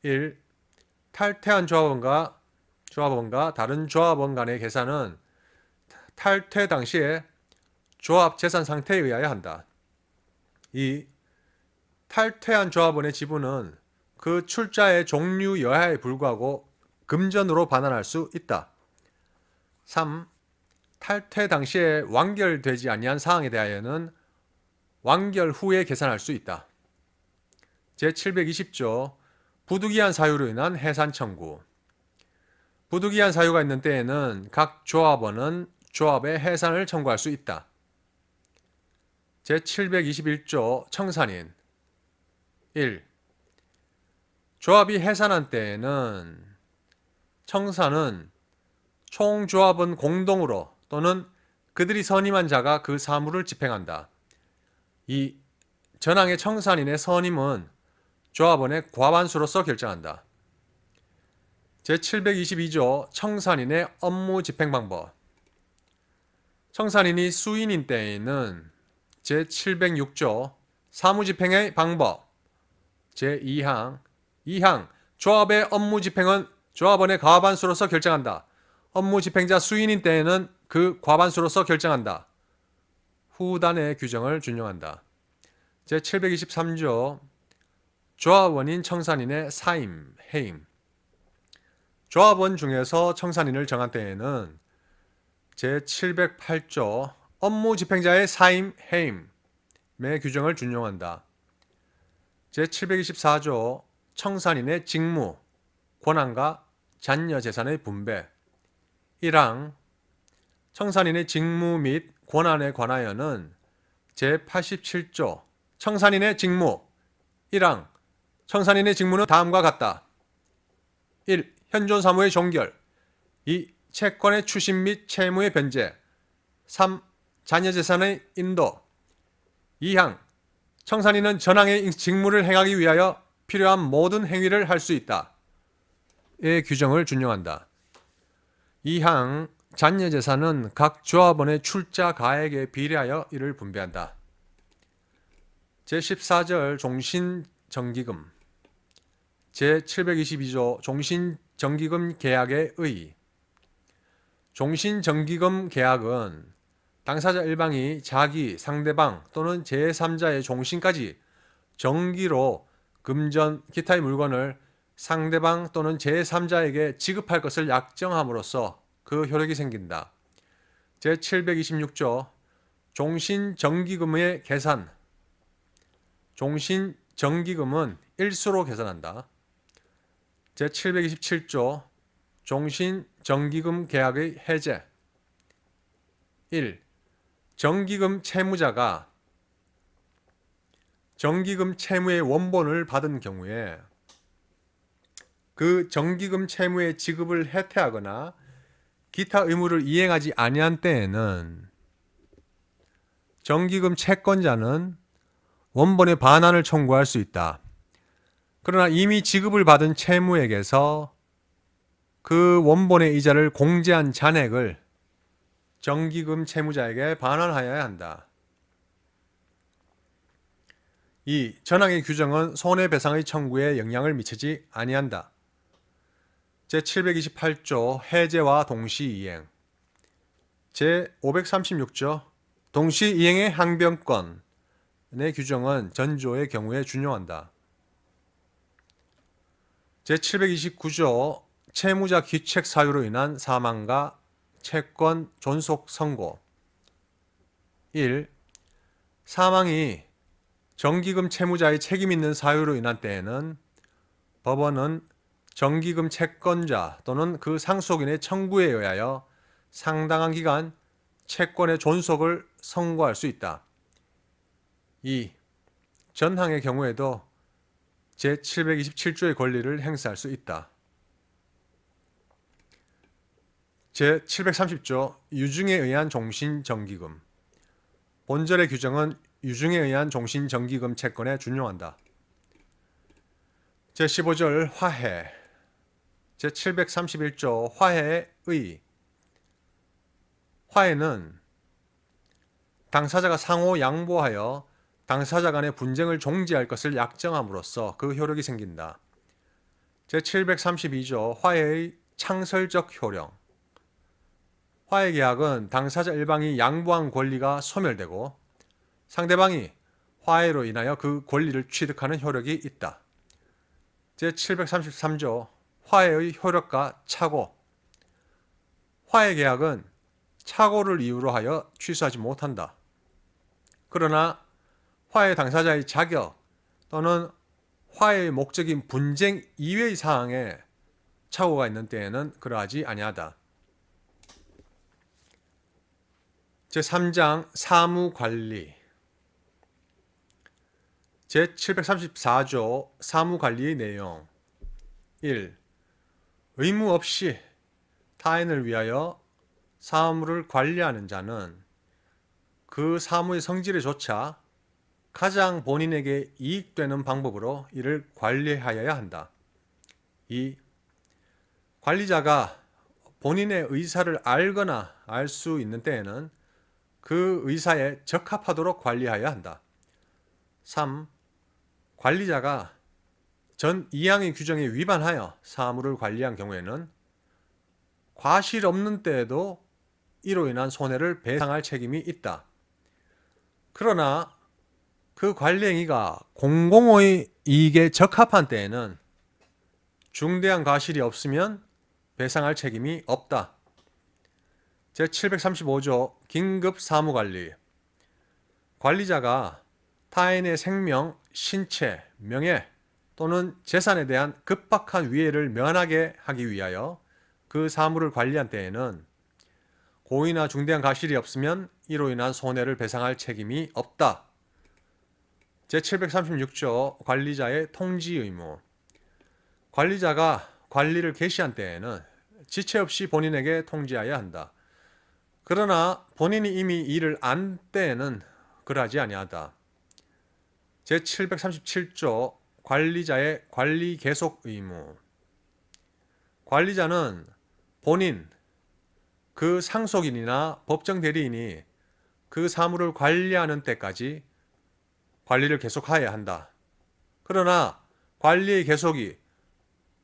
1. 탈퇴한 조합원과 다른 조합원 간의 계산은 탈퇴 당시에 조합 재산 상태에 의하여 한다. 2. 탈퇴한 조합원의 지분은 그 출자의 종류 여하에 불구하고 금전으로 반환할 수 있다. 3. 탈퇴 당시에 완결되지 아니한 사항에 대하여는 완결 후에 계산할 수 있다. 제720조 부득이한 사유로 인한 해산 청구. 부득이한 사유가 있는 때에는 각 조합원은 조합의 해산을 청구할 수 있다. 제721조 청산인 1. 조합이 해산한 때에는 청산은 총조합원 공동으로 또는 그들이 선임한 자가 그 사무를 집행한다. 2. 전항의 청산인의 선임은 조합원의 과반수로서 결정한다. 제722조 청산인의 업무 집행 방법. 청산인이 수인인 때에는 제706조 사무집행의 방법 제2항 2항 조합의 업무 집행은 조합원의 과반수로서 결정한다. 업무 집행자 수인인 때에는 그 과반수로서 결정한다. 후단의 규정을 준용한다. 제723조 조합원인 청산인의 사임, 해임. 조합원 중에서 청산인을 정한 때에는 제708조 업무 집행자의 사임, 해임의 규정을 준용한다. 제724조 청산인의 직무, 권한과 잔여 재산의 분배. 1항 청산인의 직무 및 권한에 관하여는 제87조 청산인의 직무 1항 청산인의 직무는 다음과 같다. 1. 현존 사무의 종결 2. 채권의 추심 및 채무의 변제 3. 잔여재산의 인도 2항 청산인은 전항의 직무를 행하기 위하여 필요한 모든 행위를 할 수 있다. 의 규정을 준용한다. 2항 잔여재산은 각 조합원의 출자 가액에 비례하여 이를 분배한다. 제14절 종신정기금 제722조 종신정기금 계약의 의의. 종신정기금 계약은 당사자 일방이 자기, 상대방 또는 제3자의 종신까지 정기로 금전, 기타의 물건을 상대방 또는 제3자에게 지급할 것을 약정함으로써 그 효력이 생긴다. 제726조 종신정기금의 계산. 종신정기금은 일수로 계산한다. 제727조 종신정기금 계약의 해제. 1. 정기금 채무자가 정기금 채무의 원본을 받은 경우에 그 정기금 채무의 지급을 해태하거나 기타 의무를 이행하지 아니한 때에는 정기금 채권자는 원본의 반환을 청구할 수 있다. 그러나 이미 지급을 받은 채무액에서 그 원본의 이자를 공제한 잔액을 정기금 채무자에게 반환하여야 한다. 2. 전항의 규정은 손해배상의 청구에 영향을 미치지 아니한다. 제728조 해제와 동시이행. 제536조 동시이행의 항변권의 규정은 전조의 경우에 준용한다. 제729조 채무자 귀책 사유로 인한 사망과 채권 존속 선고. 1. 사망이 정기금 채무자의 책임 있는 사유로 인한 때에는 법원은 정기금 채권자 또는 그 상속인의 청구에 의하여 상당한 기간 채권의 존속을 선고할 수 있다. 2. 전항의 경우에도 제727조의 권리를 행사할 수 있다. 제730조 유증에 의한 종신정기금. 본절의 규정은 유증에 의한 종신정기금 채권에 준용한다. 제15절 화해. 제731조 화해의 의의. 화해는 당사자가 상호 양보하여 당사자 간의 분쟁을 종지할 것을 약정함으로써 그 효력이 생긴다. 제732조 화해의 창설적 효력. 화해계약은 당사자 일방이 양보한 권리가 소멸되고 상대방이 화해로 인하여 그 권리를 취득하는 효력이 있다. 제733조 화해의 효력과 착오. 화해계약은 착오를 이유로 하여 취소하지 못한다. 그러나 화해 당사자의 자격 또는 화해의 목적인 분쟁 이외의 사항에 착오가 있는 때에는 그러하지 아니하다. 제3장 사무관리. 제734조 사무관리의 내용. 1. 의무 없이 타인을 위하여 사무를 관리하는 자는 그 사무의 성질에 조차 가장 본인에게 이익되는 방법으로 이를 관리하여야 한다. 2. 관리자가 본인의 의사를 알거나 알 수 있는 때에는 그 의사에 적합하도록 관리하여야 한다. 3. 관리자가 전 2항의 규정에 위반하여 사무를 관리한 경우에는 과실 없는 때에도 이로 인한 손해를 배상할 책임이 있다. 그러나 그 관리 행위가 공공의 이익에 적합한 때에는 중대한 과실이 없으면 배상할 책임이 없다. 제735조 긴급 사무관리. 관리자가 타인의 생명, 신체, 명예 또는 재산에 대한 급박한 위해를 면하게 하기 위하여 그 사무를 관리한 때에는 고의나 중대한 과실이 없으면 이로 인한 손해를 배상할 책임이 없다. 제736조 관리자의 통지 의무. 관리자가 관리를 개시한 때에는 지체 없이 본인에게 통지해야 한다. 그러나 본인이 이미 이를 안 때에는 그러하지 아니하다. 제737조 관리자의 관리 계속 의무. 관리자는 본인, 그 상속인이나 법정 대리인이 그 사무를 관리하는 때까지 관리를 계속해야 한다. 그러나 관리의 계속이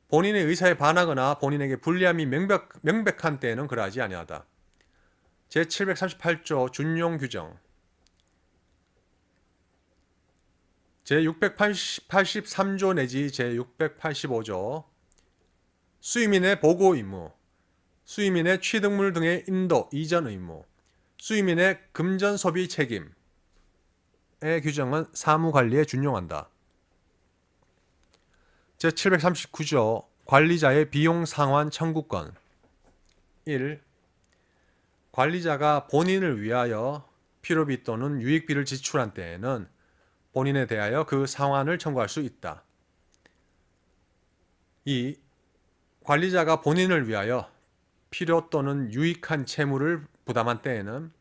본인의 의사에 반하거나 본인에게 불리함이 명백한 때에는 그러하지 아니하다. 제738조 준용 규정. 제683조 내지 제685조 수임인의 보고 의무, 수임인의 취득물 등의 인도, 이전 의무, 수임인의 금전 소비 책임의 규정은 사무관리에 준용한다. 제739조 관리자의 비용 상환 청구권. 1. 관리자가 본인을 위하여 필요비 또는 유익비를 지출한 때에는 본인에 대하여 그 상환을 청구할 수 있다. 2. 관리자가 본인을 위하여 필요 또는 유익한 채무를 부담한 때에는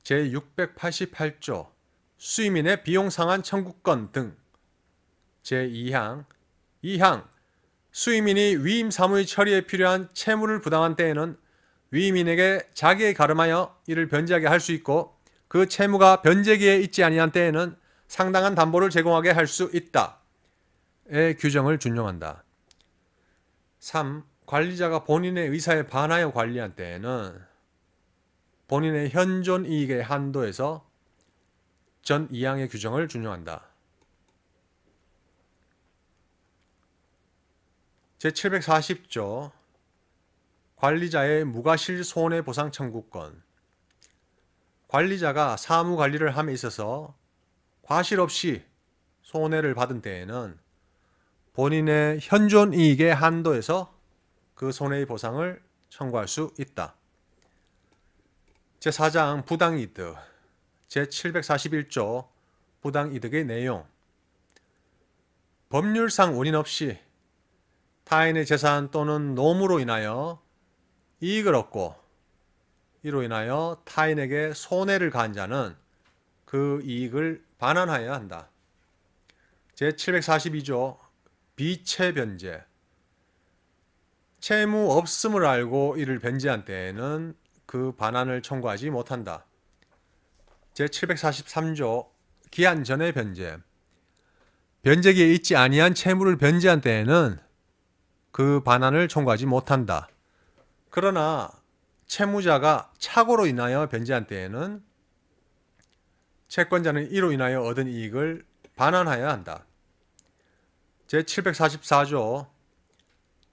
제688조 수임인의 비용 상환 청구권 등 제2항, 2항 수임인이 위임 사무의 처리에 필요한 채무를 부담한 때에는 위임인에게 자기에 가름하여 이를 변제하게 할 수 있고 그 채무가 변제기에 있지 아니한 때에는 상당한 담보를 제공하게 할 수 있다. 의 규정을 준용한다. 3. 관리자가 본인의 의사에 반하여 관리한 때에는 본인의 현존 이익의 한도에서 전 2항의 규정을 준용한다. 제740조 관리자의 무과실 손해보상 청구권. 관리자가 사무관리를 함에 있어서 과실 없이 손해를 받은 때에는 본인의 현존 이익의 한도에서 그 손해의 보상을 청구할 수 있다. 제4장 부당이득. 제741조 부당이득의 내용. 법률상 원인 없이 타인의 재산 또는 노무로 인하여 이익을 얻고 이로 인하여 타인에게 손해를 가한 자는 그 이익을 반환하여야 한다. 제742조 비채변제. 채무 없음을 알고 이를 변제한 때에는 그 반환을 청구하지 못한다. 제743조 기한 전의 변제. 변제기에 있지 아니한 채무를 변제한 때에는 그 반환을 청구하지 못한다. 그러나 채무자가 착오로 인하여 변제한 때에는 채권자는 이로 인하여 얻은 이익을 반환하여야 한다. 제744조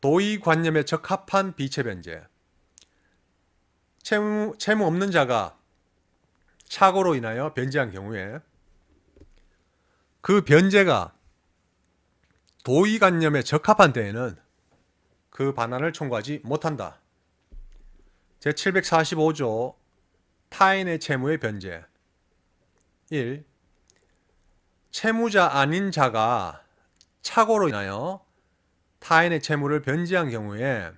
도의관념에 적합한 비채변제. 채무 없는 자가 착오로 인하여 변제한 경우에 그 변제가 도의관념에 적합한 때에는 그 반환을 청구하지 못한다. 제745조 타인의 채무의 변제. 1. 채무자 아닌 자가 착오로 인하여 타인의 채무를 변제한 경우에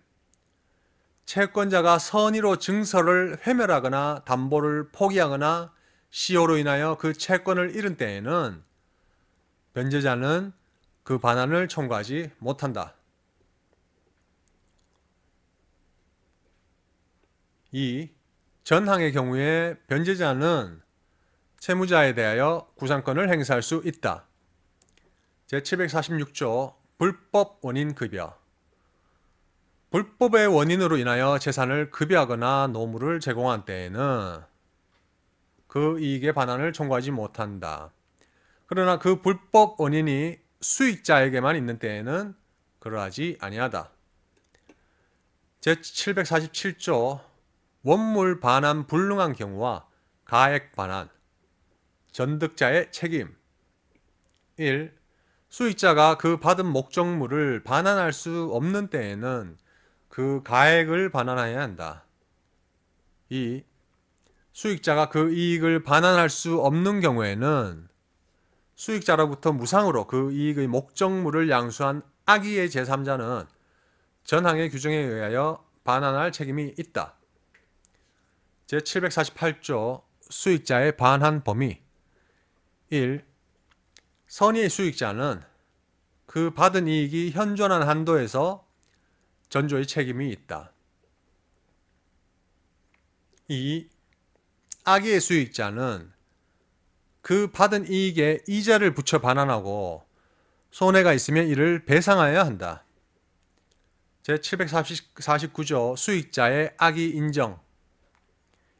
채권자가 선의로 증서를 회멸하거나 담보를 포기하거나 시효로 인하여 그 채권을 잃은 때에는 변제자는 그 반환을 청구하지 못한다. 2. 전항의 경우에 변제자는 채무자에 대하여 구상권을 행사할 수 있다. 제746조 불법 원인 급여. 불법의 원인으로 인하여 재산을 급여하거나 노무를 제공한 때에는 그 이익의 반환을 청구하지 못한다. 그러나 그 불법 원인이 수익자에게만 있는 때에는 그러하지 아니하다. 제747조 원물 반환 불능한 경우와 가액 반환. 전득자의 책임. 1. 수익자가 그 받은 목적물을 반환할 수 없는 때에는 그 가액을 반환해야 한다. 2. 수익자가 그 이익을 반환할 수 없는 경우에는 수익자로부터 무상으로 그 이익의 목적물을 양수한 악의의 제3자는 전항의 규정에 의하여 반환할 책임이 있다. 제748조 수익자의 반환 범위. 1. 선의의 수익자는 그 받은 이익이 현존한 한도에서 전조의 책임이 있다. 2. 악의의 수익자는 그 받은 이익에 이자를 붙여 반환하고 손해가 있으면 이를 배상하여야 한다. 제749조 수익자의 악의 인정.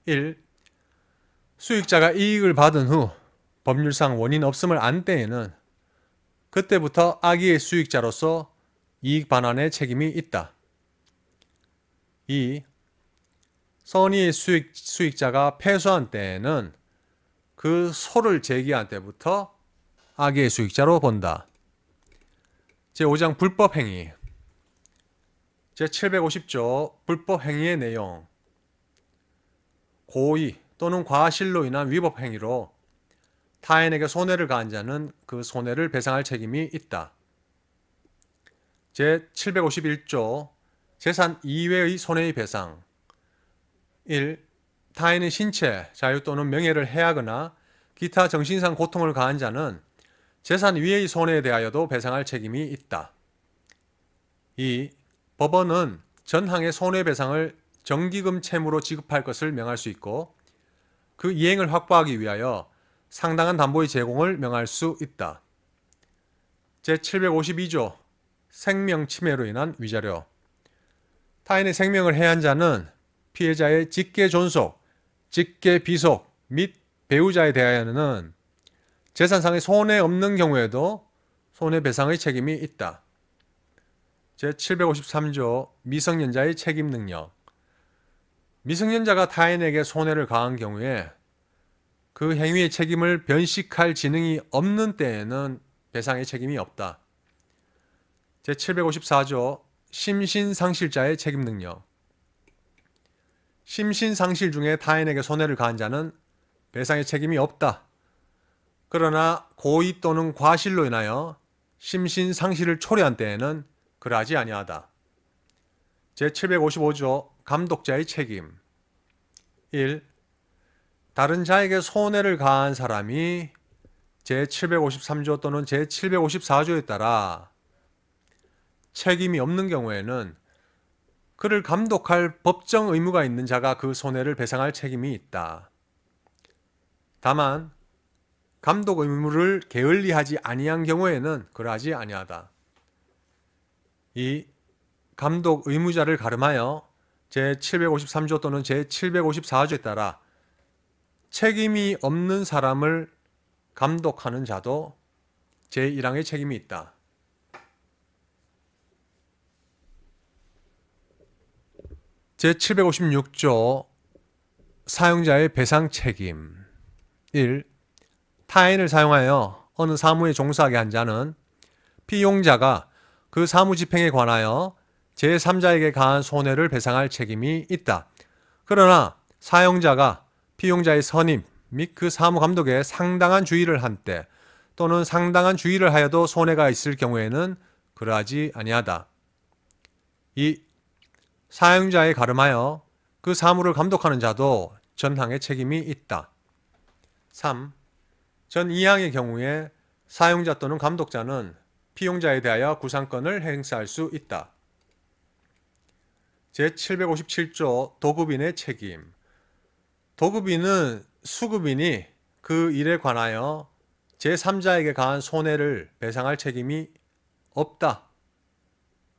1. 수익자가 이익을 받은 후 법률상 원인 없음을 안 때에는 그때부터 악의의 수익자로서 이익 반환의 책임이 있다. 2. 선의의 수익자가 패소한 때에는 그 소를 제기한 때부터 악의의 수익자로 본다. 제5장 불법행위. 제750조 불법행위의 내용. 고의 또는 과실로 인한 위법행위로 타인에게 손해를 가한 자는 그 손해를 배상할 책임이 있다. 제751조 재산 이외의 손해의 배상. 1. 타인의 신체, 자유 또는 명예를 해하거나 기타 정신상 고통을 가한 자는 재산 위의 손해에 대하여도 배상할 책임이 있다. 2. 법원은 전항의 손해배상을 정기금 채무로 지급할 것을 명할 수 있고 그 이행을 확보하기 위하여 상당한 담보의 제공을 명할 수 있다. 제752조 생명 침해로 인한 위자료. 타인의 생명을 해한 자는 피해자의 직계 존속, 직계 비속 및 배우자에 대하여는 재산상의 손해 없는 경우에도 손해배상의 책임이 있다. 제753조 미성년자의 책임 능력. 미성년자가 타인에게 손해를 가한 경우에 그 행위의 책임을 변식할 지능이 없는 때에는 배상의 책임이 없다. 제754조 심신상실자의 책임 능력. 심신상실 중에 타인에게 손해를 가한 자는 배상의 책임이 없다. 그러나 고의 또는 과실로 인하여 심신상실을 초래한 때에는 그러하지 아니하다. 제755조 감독자의 책임. 1. 다른 자에게 손해를 가한 사람이 제753조 또는 제754조에 따라 책임이 없는 경우에는 그를 감독할 법정 의무가 있는 자가 그 손해를 배상할 책임이 있다. 다만 감독 의무를 게을리하지 아니한 경우에는 그러하지 아니하다. 2. 감독 의무자를 가름하여 제753조 또는 제754조에 따라 책임이 없는 사람을 감독하는 자도 제1항의 책임이 있다. 제756조 사용자의 배상 책임. 1. 타인을 사용하여 어느 사무에 종사하게 한 자는 피용자가 그 사무 집행에 관하여 제3자에게 가한 손해를 배상할 책임이 있다. 그러나 사용자가 피용자의 선임 및 그 사무감독에 상당한 주의를 한 때 또는 상당한 주의를 하여도 손해가 있을 경우에는 그러하지 아니하다. 2. 사용자에 가름하여 그 사무를 감독하는 자도 전항의 책임이 있다. 3. 전 2항의 경우에 사용자 또는 감독자는 피용자에 대하여 구상권을 행사할 수 있다. 제757조 도급인의 책임. 도급인은 수급인이 그 일에 관하여 제3자에게 가한 손해를 배상할 책임이 없다.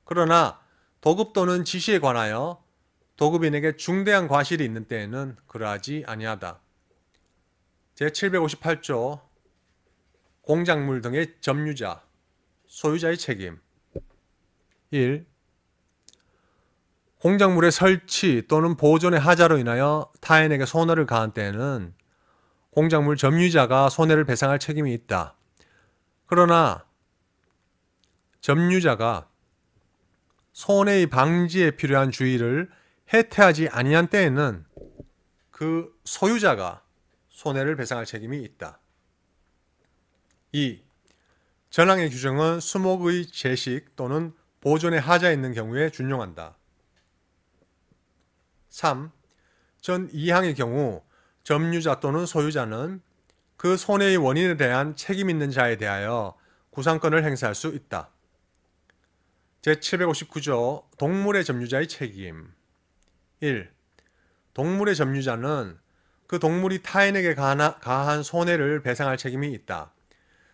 그러나 도급 또는 지시에 관하여 도급인에게 중대한 과실이 있는 때에는 그러하지 아니하다. 제758조 공작물 등의 점유자, 소유자의 책임. 1. 공작물의 설치 또는 보존의 하자로 인하여 타인에게 손해를 가한 때에는 공작물 점유자가 손해를 배상할 책임이 있다. 그러나 점유자가 손해의 방지에 필요한 주의를 해태하지 아니한 때에는 그 소유자가 손해를 배상할 책임이 있다. 2. 전항의 규정은 수목의 제식 또는 보존의 하자 있는 경우에 준용한다. 3. 전 2항의 경우 점유자 또는 소유자는 그 손해의 원인에 대한 책임 있는 자에 대하여 구상권을 행사할 수 있다. 제759조 동물의 점유자의 책임. 1. 동물의 점유자는 그 동물이 타인에게 가한 손해를 배상할 책임이 있다.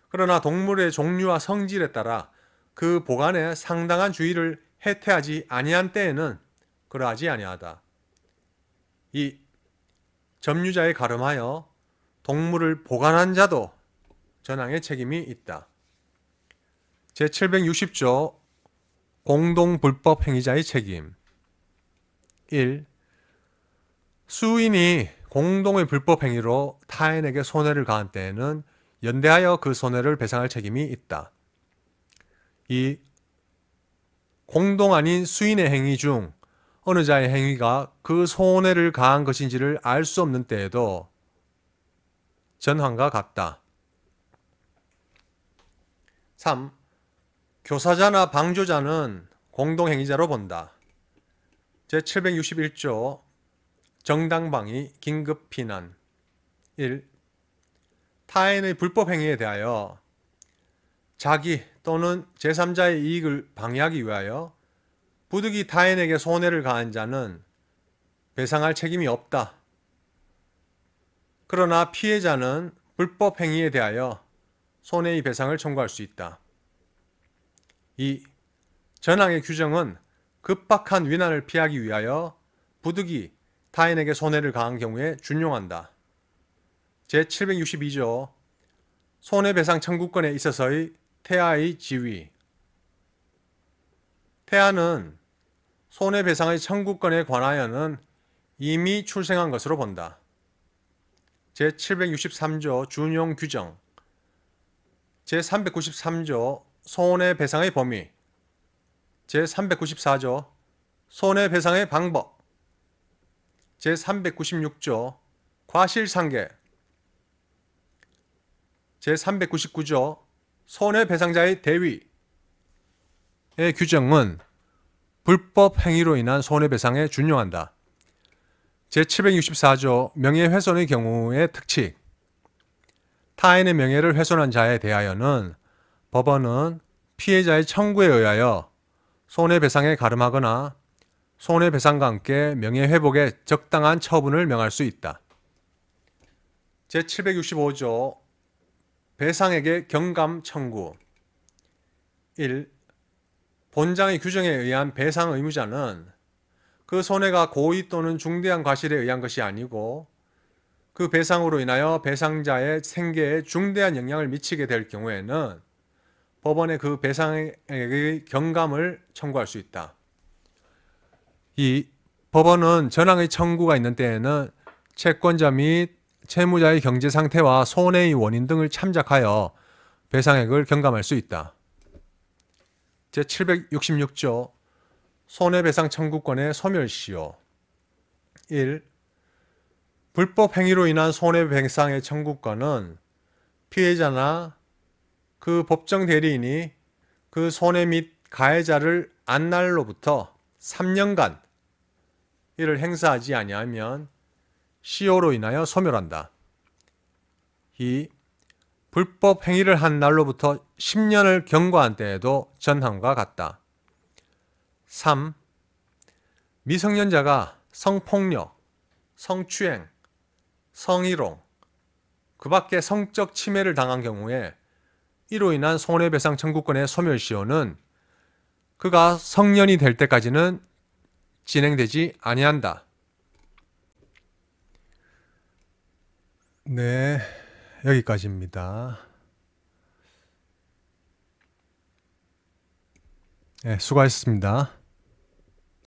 그러나 동물의 종류와 성질에 따라 그 보관에 상당한 주의를 해태하지 아니한 때에는 그러하지 아니하다. 2. 점유자에 가름하여 동물을 보관한 자도 전항의 책임이 있다. 제760조 공동불법 행위자의 책임. 1. 수인이 공동의 불법 행위로 타인에게 손해를 가한 때에는 연대하여 그 손해를 배상할 책임이 있다. 2. 공동 아닌 수인의 행위 중 어느 자의 행위가 그 손해를 가한 것인지를 알 수 없는 때에도 전항과 같다. 3. 교사자나 방조자는 공동행위자로 본다. 제761조 정당방위 긴급피난. 1. 타인의 불법 행위에 대하여 자기 또는 제3자의 이익을 방해하기 위하여 부득이 타인에게 손해를 가한 자는 배상할 책임이 없다. 그러나 피해자는 불법 행위에 대하여 손해의 배상을 청구할 수 있다. 2. 전항의 규정은 급박한 위난을 피하기 위하여 부득이 타인에게 손해를 가한 경우에 준용한다. 제762조 손해배상 청구권에 있어서의 태아의 지위. 태아는 손해배상의 청구권에 관하여는 이미 출생한 것으로 본다. 제763조 준용 규정. 제393조 손해배상의 범위. 제394조 손해배상의 방법. 제396조 과실상계. 제399조 손해배상자의 대위의 규정은 불법 행위로 인한 손해배상에 준용한다. 제764조 명예훼손의 경우의 특칙. 타인의 명예를 훼손한 자에 대하여는 법원은 피해자의 청구에 의하여 손해배상에 가름하거나 손해배상과 함께 명예회복에 적당한 처분을 명할 수 있다. 제765조 배상액의 경감 청구. 1. 본장의 규정에 의한 배상 의무자는 그 손해가 고의 또는 중대한 과실에 의한 것이 아니고 그 배상으로 인하여 배상자의 생계에 중대한 영향을 미치게 될 경우에는 법원에 그 배상액의 경감을 청구할 수 있다. 2. 법원은 전항의 청구가 있는 때에는 채권자 및 채무자의 경제 상태와 손해의 원인 등을 참작하여 배상액을 경감할 수 있다. 제766조 손해배상 청구권의 소멸시효. 1. 불법 행위로 인한 손해배상의 청구권은 피해자나 그 법정 대리인이 그 손해 및 가해자를 안 날로부터 3년간 이를 행사하지 아니하면 시효로 인하여 소멸한다. 2. 불법 행위를 한 날로부터 10년을 경과한 때에도 전함과 같다. 3. 미성년자가 성폭력, 성추행, 성희롱, 그 밖에 성적 침해를 당한 경우에 이로 인한 손해배상 청구권의 소멸시효는 그가 성년이 될 때까지는 진행되지 아니한다. 네, 여기까지입니다. 네, 수고하셨습니다.